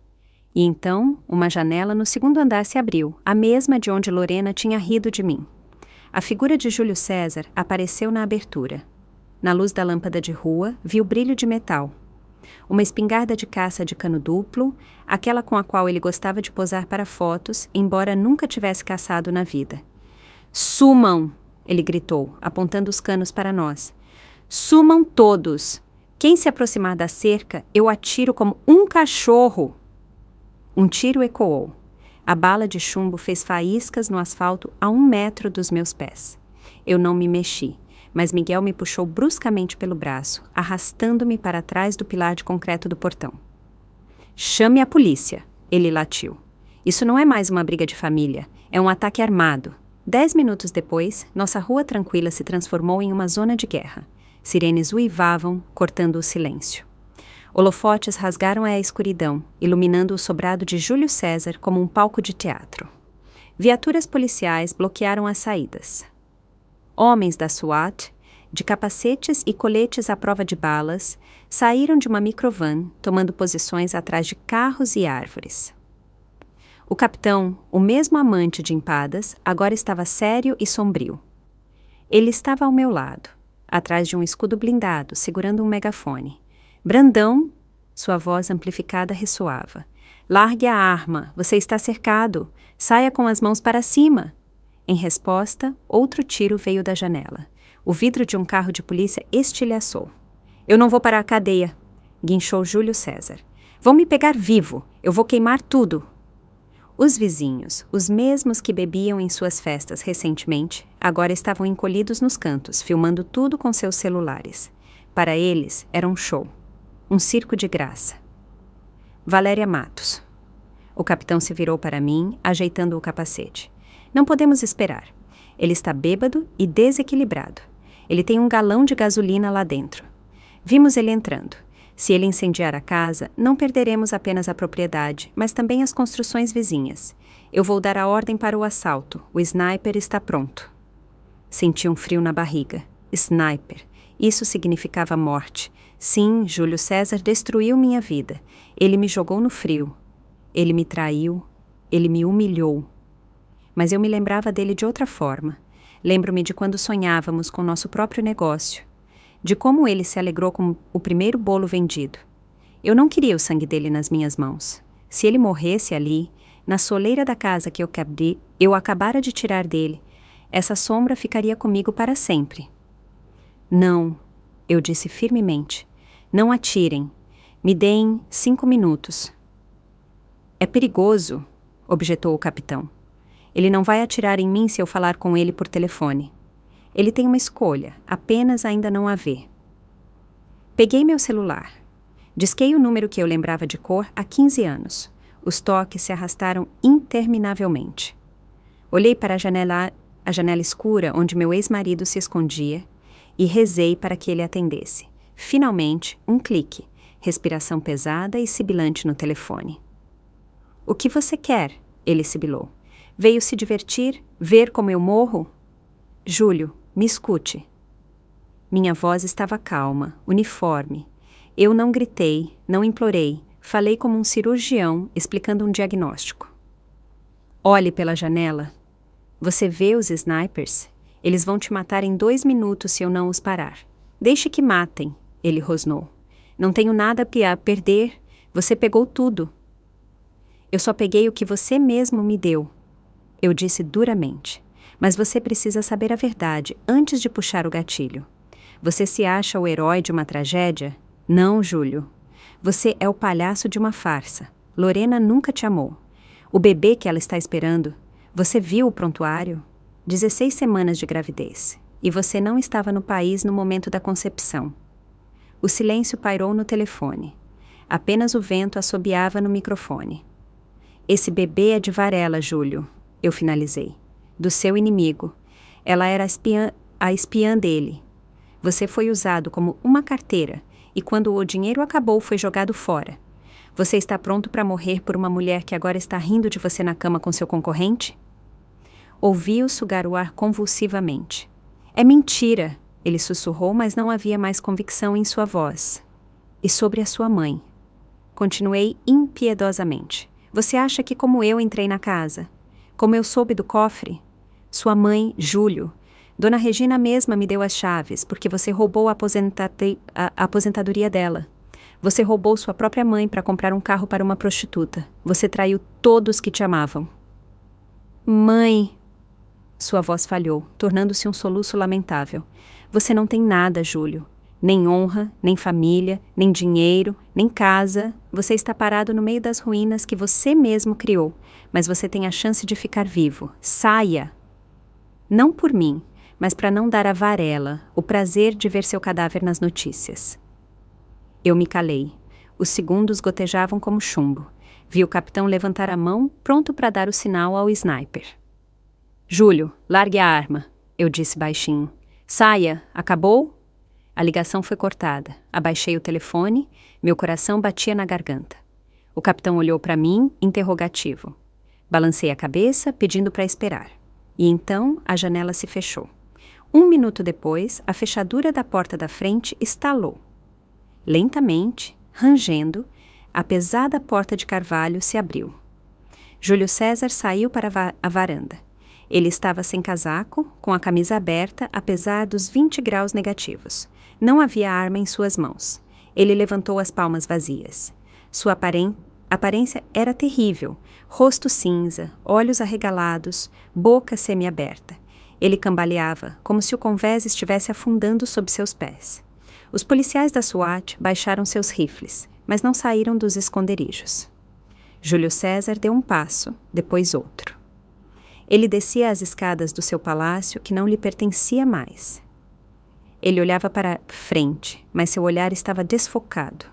E então, uma janela no segundo andar se abriu, a mesma de onde Lorena tinha rido de mim. A figura de Júlio César apareceu na abertura. Na luz da lâmpada de rua, vi o brilho de metal. Uma espingarda de caça de cano duplo, aquela com a qual ele gostava de posar para fotos, embora nunca tivesse caçado na vida. Sumam! Ele gritou, apontando os canos para nós. Sumam todos! Quem se aproximar da cerca, eu atiro como um cachorro! Um tiro ecoou. A bala de chumbo fez faíscas no asfalto a 1 metro dos meus pés. Eu não me mexi, mas Miguel me puxou bruscamente pelo braço, arrastando-me para trás do pilar de concreto do portão. Chame a polícia, ele latiu. Isso não é mais uma briga de família, é um ataque armado. 10 minutos depois, nossa rua tranquila se transformou em uma zona de guerra. Sirenes uivavam, cortando o silêncio. Holofotes rasgaram a escuridão, iluminando o sobrado de Júlio César como um palco de teatro. Viaturas policiais bloquearam as saídas. Homens da SWAT, de capacetes e coletes à prova de balas, saíram de uma microvan, tomando posições atrás de carros e árvores. O capitão, o mesmo amante de empadas, agora estava sério e sombrio. Ele estava ao meu lado, atrás de um escudo blindado, segurando um megafone. Brandão, sua voz amplificada ressoava. Largue a arma, você está cercado. Saia com as mãos para cima. Em resposta, outro tiro veio da janela. O vidro de um carro de polícia estilhaçou. Eu não vou para a cadeia, guinchou Júlio César. Vão me pegar vivo, eu vou queimar tudo. Os vizinhos, os mesmos que bebiam em suas festas recentemente, agora estavam encolhidos nos cantos, filmando tudo com seus celulares. Para eles, era um show. Um circo de graça. Valéria Matos. O capitão se virou para mim, ajeitando o capacete. Não podemos esperar. Ele está bêbado e desequilibrado. Ele tem um galão de gasolina lá dentro. Vimos ele entrando. Se ele incendiar a casa, não perderemos apenas a propriedade, mas também as construções vizinhas. Eu vou dar a ordem para o assalto. O sniper está pronto. Senti um frio na barriga. Sniper. Isso significava morte. Sim, Júlio César destruiu minha vida. Ele me jogou no frio. Ele me traiu. Ele me humilhou. Mas eu me lembrava dele de outra forma. Lembro-me de quando sonhávamos com nosso próprio negócio. De como ele se alegrou com o primeiro bolo vendido. Eu não queria o sangue dele nas minhas mãos. Se ele morresse ali, na soleira da casa que eu acabara de tirar dele, essa sombra ficaria comigo para sempre. Não, eu disse firmemente. Não atirem. Me deem 5 minutos. É perigoso, objetou o capitão. Ele não vai atirar em mim se eu falar com ele por telefone. Ele tem uma escolha, apenas ainda não a vê. Peguei meu celular. Disquei o número que eu lembrava de cor há 15 anos. Os toques se arrastaram interminavelmente. Olhei para a janela escura onde meu ex-marido se escondia e rezei para que ele atendesse. Finalmente, um clique, respiração pesada e sibilante no telefone. O que você quer? Ele sibilou. Veio se divertir? Ver como eu morro? Júlio, me escute. Minha voz estava calma, uniforme. Eu não gritei, não implorei. Falei como um cirurgião, explicando um diagnóstico. Olhe pela janela. Você vê os snipers? Eles vão te matar em 2 minutos se eu não os parar. Deixe que matem, ele rosnou. Não tenho nada a perder. Você pegou tudo. Eu só peguei o que você mesmo me deu. Eu disse duramente. Mas você precisa saber a verdade antes de puxar o gatilho. Você se acha o herói de uma tragédia? Não, Júlio. Você é o palhaço de uma farsa. Lorena nunca te amou. O bebê que ela está esperando, você viu o prontuário? 16 semanas de gravidez. E você não estava no país no momento da concepção. O silêncio pairou no telefone. Apenas o vento assobiava no microfone. Esse bebê é de Varela, Júlio. Eu finalizei. Do seu inimigo. Ela era a espiã dele. Você foi usado como uma carteira e quando o dinheiro acabou foi jogado fora. Você está pronto para morrer por uma mulher que agora está rindo de você na cama com seu concorrente? Ouvi-o sugar o ar convulsivamente. É mentira, ele sussurrou, mas não havia mais convicção em sua voz. E sobre a sua mãe? Continuei impiedosamente. Você acha que como eu entrei na casa? Como eu soube do cofre? Sua mãe, Júlio. Dona Regina mesma me deu as chaves, porque você roubou a aposentadoria dela. Você roubou sua própria mãe para comprar um carro para uma prostituta. Você traiu todos que te amavam. Mãe! Sua voz falhou, tornando-se um soluço lamentável. Você não tem nada, Júlio. Nem honra, nem família, nem dinheiro, nem casa. Você está parado no meio das ruínas que você mesmo criou. Mas você tem a chance de ficar vivo. Saia! Não por mim, mas para não dar a Varela o prazer de ver seu cadáver nas notícias. Eu me calei. Os segundos gotejavam como chumbo. Vi o capitão levantar a mão, pronto para dar o sinal ao sniper. Júlio, largue a arma, eu disse baixinho. Saia, acabou? A ligação foi cortada. Abaixei o telefone, meu coração batia na garganta. O capitão olhou para mim, interrogativo. Balancei a cabeça, pedindo para esperar. E então a janela se fechou. 1 minuto depois, a fechadura da porta da frente estalou. Lentamente, rangendo, a pesada porta de carvalho se abriu. Júlio César saiu para a varanda. Ele estava sem casaco, com a camisa aberta, apesar dos 20 graus negativos. Não havia arma em suas mãos. Ele levantou as palmas vazias. Sua aparência era terrível. Rosto cinza, olhos arregalados, boca semiaberta. Ele cambaleava, como se o convés estivesse afundando sob seus pés. Os policiais da SWAT baixaram seus rifles, mas não saíram dos esconderijos. Júlio César deu um passo, depois outro. Ele descia as escadas do seu palácio que não lhe pertencia mais. Ele olhava para frente, mas seu olhar estava desfocado.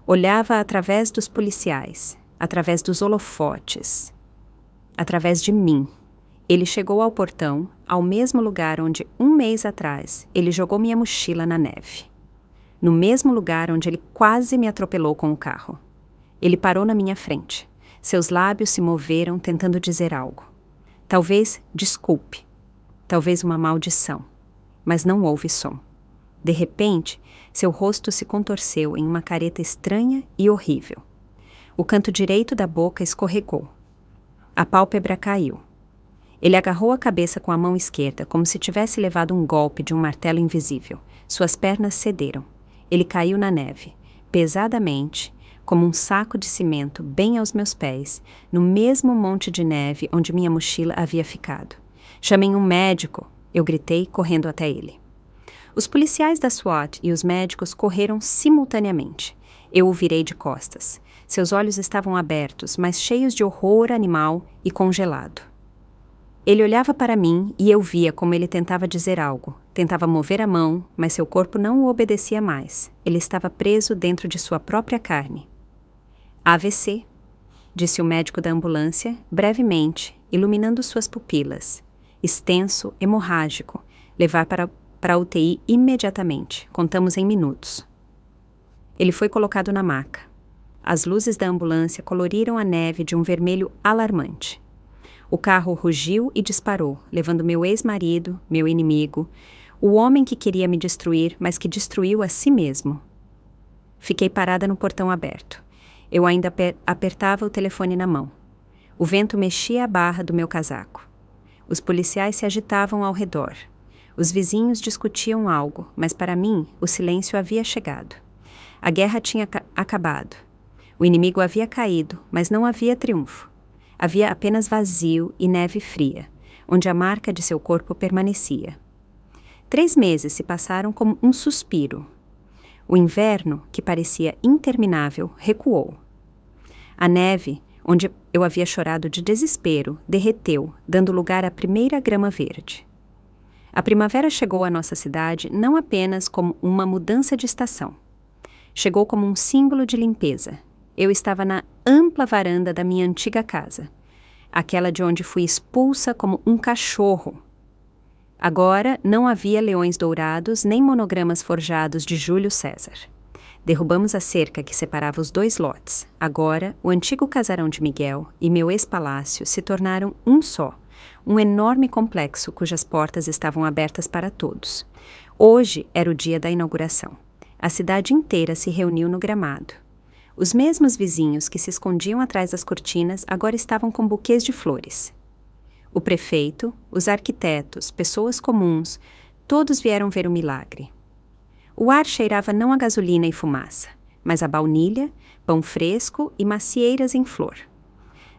Olhava através dos policiais, através dos holofotes, através de mim. Ele chegou ao portão, ao mesmo lugar onde, 1 mês atrás, ele jogou minha mochila na neve. No mesmo lugar onde ele quase me atropelou com o carro. Ele parou na minha frente. Seus lábios se moveram tentando dizer algo. Talvez desculpe. Talvez uma maldição. Mas não houve som. De repente, seu rosto se contorceu em uma careta estranha e horrível. O canto direito da boca escorregou. A pálpebra caiu. Ele agarrou a cabeça com a mão esquerda, como se tivesse levado um golpe de um martelo invisível. Suas pernas cederam. Ele caiu na neve, pesadamente, como um saco de cimento bem aos meus pés, no mesmo monte de neve onde minha mochila havia ficado. Chamei um médico, eu gritei, correndo até ele. Os policiais da SWAT e os médicos correram simultaneamente. Eu o virei de costas. Seus olhos estavam abertos, mas cheios de horror animal e congelado. Ele olhava para mim e eu via como ele tentava dizer algo. Tentava mover a mão, mas seu corpo não o obedecia mais. Ele estava preso dentro de sua própria carne. AVC, disse o médico da ambulância, brevemente, iluminando suas pupilas. Extenso, hemorrágico. Levar para a UTI imediatamente. Contamos em minutos. Ele foi colocado na maca. As luzes da ambulância coloriram a neve de um vermelho alarmante. O carro rugiu e disparou, levando meu ex-marido, meu inimigo, o homem que queria me destruir, mas que destruiu a si mesmo. Fiquei parada no portão aberto. Eu ainda apertava o telefone na mão. O vento mexia a barra do meu casaco. Os policiais se agitavam ao redor. Os vizinhos discutiam algo, mas para mim o silêncio havia chegado. A guerra tinha acabado. O inimigo havia caído, mas não havia triunfo. Havia apenas vazio e neve fria, onde a marca de seu corpo permanecia. 3 meses se passaram como um suspiro. O inverno, que parecia interminável, recuou. A neve, onde eu havia chorado de desespero, derreteu, dando lugar à primeira grama verde. A primavera chegou à nossa cidade não apenas como uma mudança de estação. Chegou como um símbolo de limpeza. Eu estava na ampla varanda da minha antiga casa, aquela de onde fui expulsa como um cachorro. Agora não havia leões dourados nem monogramas forjados de Júlio César. Derrubamos a cerca que separava os 2 lotes. Agora, o antigo casarão de Miguel e meu ex-palácio se tornaram um só, um enorme complexo cujas portas estavam abertas para todos. Hoje era o dia da inauguração. A cidade inteira se reuniu no gramado. Os mesmos vizinhos que se escondiam atrás das cortinas agora estavam com buquês de flores. O prefeito, os arquitetos, pessoas comuns, todos vieram ver o milagre. O ar cheirava não a gasolina e fumaça, mas a baunilha, pão fresco e macieiras em flor.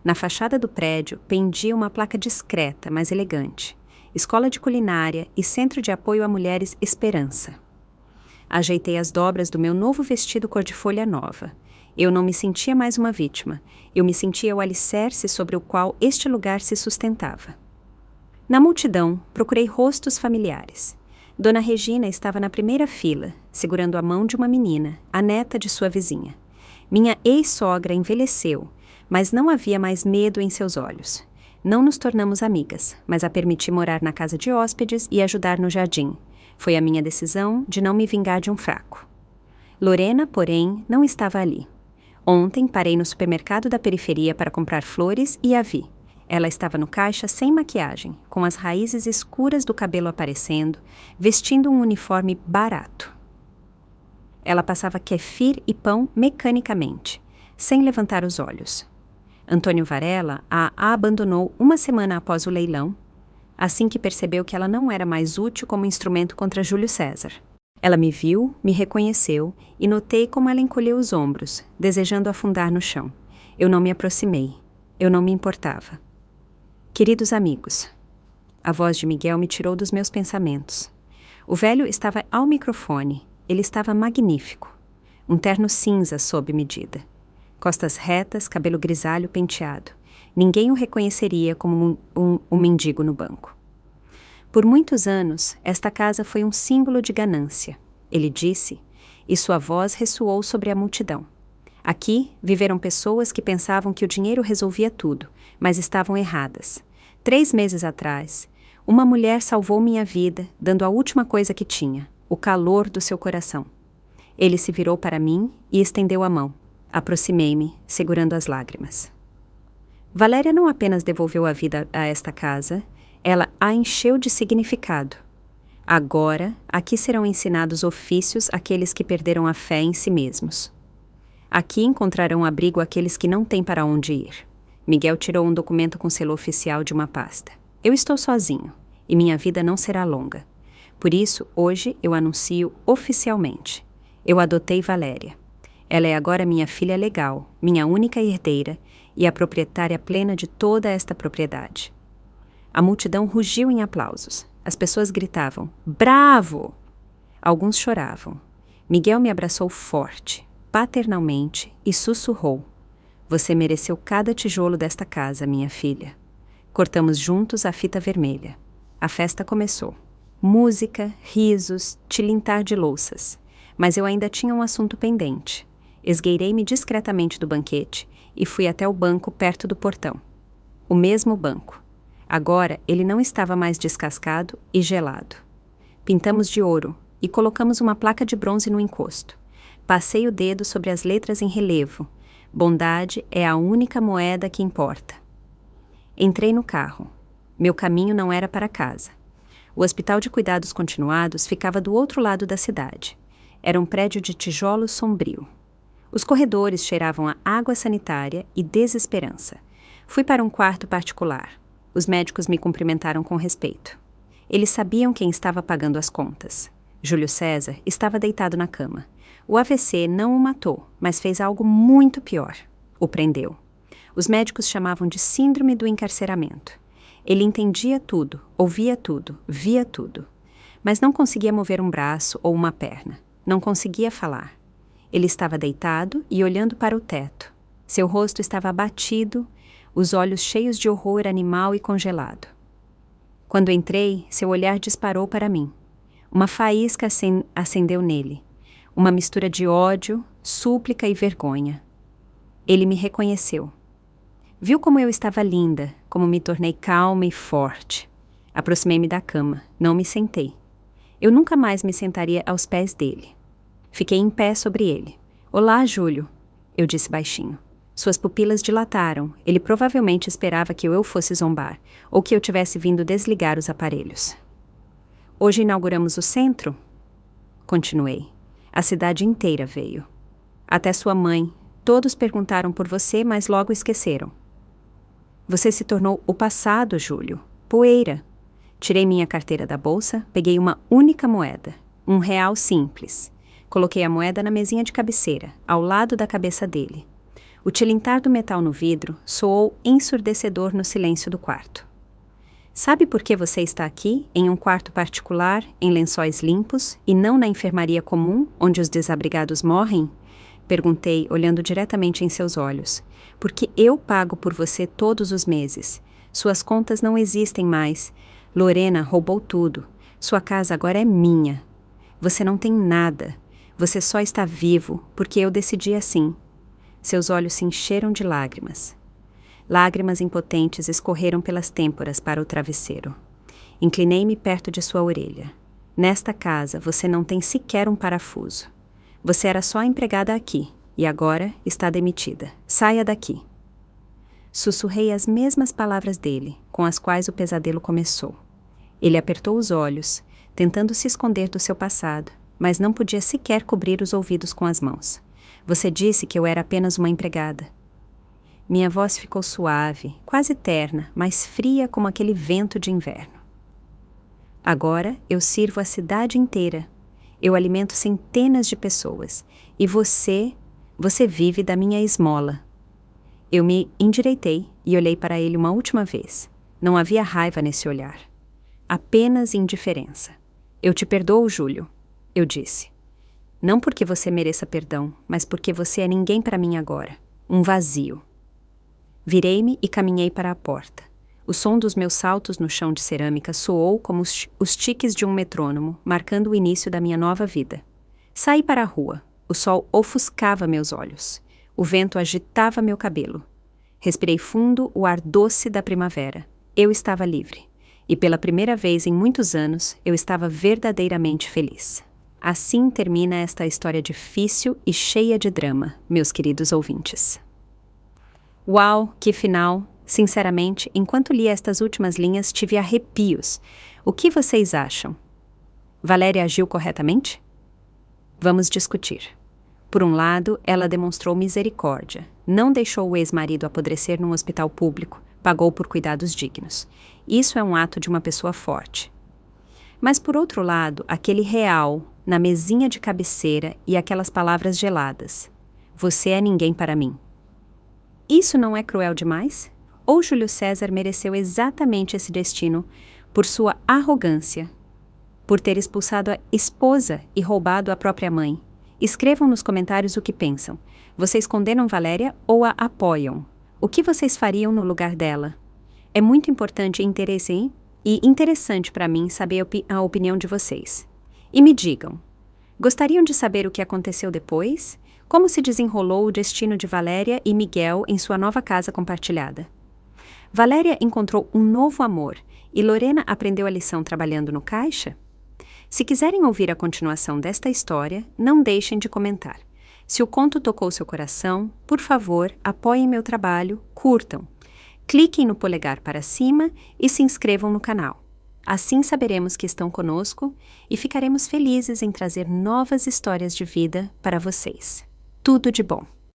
Na fachada do prédio pendia uma placa discreta, mas elegante. Escola de Culinária e Centro de Apoio a Mulheres Esperança. Ajeitei as dobras do meu novo vestido cor de folha nova. Eu não me sentia mais uma vítima. Eu me sentia o alicerce sobre o qual este lugar se sustentava. Na multidão, procurei rostos familiares. Dona Regina estava na primeira fila, segurando a mão de uma menina, a neta de sua vizinha. Minha ex-sogra envelheceu, mas não havia mais medo em seus olhos. Não nos tornamos amigas, mas a permiti morar na casa de hóspedes e ajudar no jardim. Foi a minha decisão de não me vingar de um fraco. Lorena, porém, não estava ali. Ontem parei no supermercado da periferia para comprar flores e a vi. Ela estava no caixa sem maquiagem, com as raízes escuras do cabelo aparecendo, vestindo um uniforme barato. Ela passava kefir e pão mecanicamente, sem levantar os olhos. Antônio Varela a abandonou uma semana após o leilão, assim que percebeu que ela não era mais útil como instrumento contra Júlio César. Ela me viu, me reconheceu e notei como ela encolheu os ombros, desejando afundar no chão. Eu não me aproximei. Eu não me importava. Queridos amigos, a voz de Miguel me tirou dos meus pensamentos. O velho estava ao microfone. Ele estava magnífico. Um terno cinza sob medida. Costas retas, cabelo grisalho penteado. Ninguém o reconheceria como um mendigo no banco. Por muitos anos, esta casa foi um símbolo de ganância, ele disse, e sua voz ressoou sobre a multidão. Aqui viveram pessoas que pensavam que o dinheiro resolvia tudo, mas estavam erradas. 3 meses atrás, uma mulher salvou minha vida, dando a última coisa que tinha, o calor do seu coração. Ele se virou para mim e estendeu a mão. Aproximei-me, segurando as lágrimas. Valéria não apenas devolveu a vida a esta casa, ela a encheu de significado. Agora, aqui serão ensinados ofícios àqueles que perderam a fé em si mesmos. Aqui encontrarão abrigo aqueles que não têm para onde ir. Miguel tirou um documento com selo oficial de uma pasta. Eu estou sozinho, e minha vida não será longa. Por isso, hoje eu anuncio oficialmente. Eu adotei Valéria. Ela é agora minha filha legal, minha única herdeira e a proprietária plena de toda esta propriedade. A multidão rugiu em aplausos. As pessoas gritavam, bravo! Alguns choravam. Miguel me abraçou forte, paternalmente, e sussurrou. Você mereceu cada tijolo desta casa, minha filha. Cortamos juntos a fita vermelha. A festa começou. Música, risos, tilintar de louças. Mas eu ainda tinha um assunto pendente. Esgueirei-me discretamente do banquete e fui até o banco perto do portão. O mesmo banco. Agora ele não estava mais descascado e gelado. Pintamos de ouro e colocamos uma placa de bronze no encosto. Passei o dedo sobre as letras em relevo. Bondade é a única moeda que importa. Entrei no carro. Meu caminho não era para casa. O Hospital de Cuidados Continuados ficava do outro lado da cidade. Era um prédio de tijolo sombrio. Os corredores cheiravam a água sanitária e desesperança. Fui para um quarto particular. Os médicos me cumprimentaram com respeito. Eles sabiam quem estava pagando as contas. Júlio César estava deitado na cama. O AVC não o matou, mas fez algo muito pior. O prendeu. Os médicos chamavam de síndrome do encarceramento. Ele entendia tudo, ouvia tudo, via tudo. Mas não conseguia mover um braço ou uma perna. Não conseguia falar. Ele estava deitado e olhando para o teto. Seu rosto estava abatido, os olhos cheios de horror animal e congelado. Quando entrei, seu olhar disparou para mim. Uma faísca acendeu nele. Uma mistura de ódio, súplica e vergonha. Ele me reconheceu. Viu como eu estava linda, como me tornei calma e forte. Aproximei-me da cama, não me sentei. Eu nunca mais me sentaria aos pés dele. Fiquei em pé sobre ele. Olá, Júlio, eu disse baixinho. Suas pupilas dilataram. Ele provavelmente esperava que eu fosse zombar, ou que eu tivesse vindo desligar os aparelhos. Hoje inauguramos o centro? Continuei. A cidade inteira veio. Até sua mãe. Todos perguntaram por você, mas logo esqueceram. Você se tornou o passado, Júlio. Poeira. Tirei minha carteira da bolsa, peguei uma única moeda. R$1 simples. Coloquei a moeda na mesinha de cabeceira, ao lado da cabeça dele. O tilintar do metal no vidro soou ensurdecedor no silêncio do quarto. Sabe por que você está aqui, em um quarto particular, em lençóis limpos, e não na enfermaria comum, onde os desabrigados morrem? Perguntei, olhando diretamente em seus olhos. Porque eu pago por você todos os meses. Suas contas não existem mais. Lorena roubou tudo. Sua casa agora é minha. Você não tem nada. Você só está vivo, porque eu decidi assim. Seus olhos se encheram de lágrimas. Lágrimas impotentes escorreram pelas têmporas para o travesseiro. Inclinei-me perto de sua orelha. Nesta casa, você não tem sequer um parafuso. Você era só empregada aqui, e agora está demitida. Saia daqui. Sussurrei as mesmas palavras dele, com as quais o pesadelo começou. Ele apertou os olhos, tentando se esconder do seu passado, mas não podia sequer cobrir os ouvidos com as mãos. Você disse que eu era apenas uma empregada. Minha voz ficou suave, quase terna, mas fria como aquele vento de inverno. Agora eu sirvo a cidade inteira. Eu alimento centenas de pessoas. E você vive da minha esmola. Eu me endireitei e olhei para ele uma última vez. Não havia raiva nesse olhar. Apenas indiferença. Eu te perdoo, Júlio, eu disse. Não porque você mereça perdão, mas porque você é ninguém para mim agora. Um vazio. Virei-me e caminhei para a porta. O som dos meus saltos no chão de cerâmica soou como os tiques de um metrônomo, marcando o início da minha nova vida. Saí para a rua. O sol ofuscava meus olhos. O vento agitava meu cabelo. Respirei fundo o ar doce da primavera. Eu estava livre. E pela primeira vez em muitos anos, eu estava verdadeiramente feliz. Assim termina esta história difícil e cheia de drama, meus queridos ouvintes. Uau, que final! Sinceramente, enquanto li estas últimas linhas, tive arrepios. O que vocês acham? Valéria agiu corretamente? Vamos discutir. Por um lado, ela demonstrou misericórdia. Não deixou o ex-marido apodrecer num hospital público, pagou por cuidados dignos. Isso é um ato de uma pessoa forte. Mas por outro lado, aquele real, na mesinha de cabeceira e aquelas palavras geladas. Você é ninguém para mim. Isso não é cruel demais? Ou Júlio César mereceu exatamente esse destino por sua arrogância, por ter expulsado a esposa e roubado a própria mãe? Escrevam nos comentários o que pensam. Vocês condenam Valéria ou a apoiam? O que vocês fariam no lugar dela? É muito importante e interessante para mim saber a opinião de vocês. E me digam, gostariam de saber o que aconteceu depois? Como se desenrolou o destino de Valéria e Miguel em sua nova casa compartilhada? Valéria encontrou um novo amor e Lorena aprendeu a lição trabalhando no caixa? Se quiserem ouvir a continuação desta história, não deixem de comentar. Se o conto tocou seu coração, por favor, apoiem meu trabalho, curtam. Cliquem no polegar para cima e se inscrevam no canal. Assim saberemos que estão conosco e ficaremos felizes em trazer novas histórias de vida para vocês. Tudo de bom!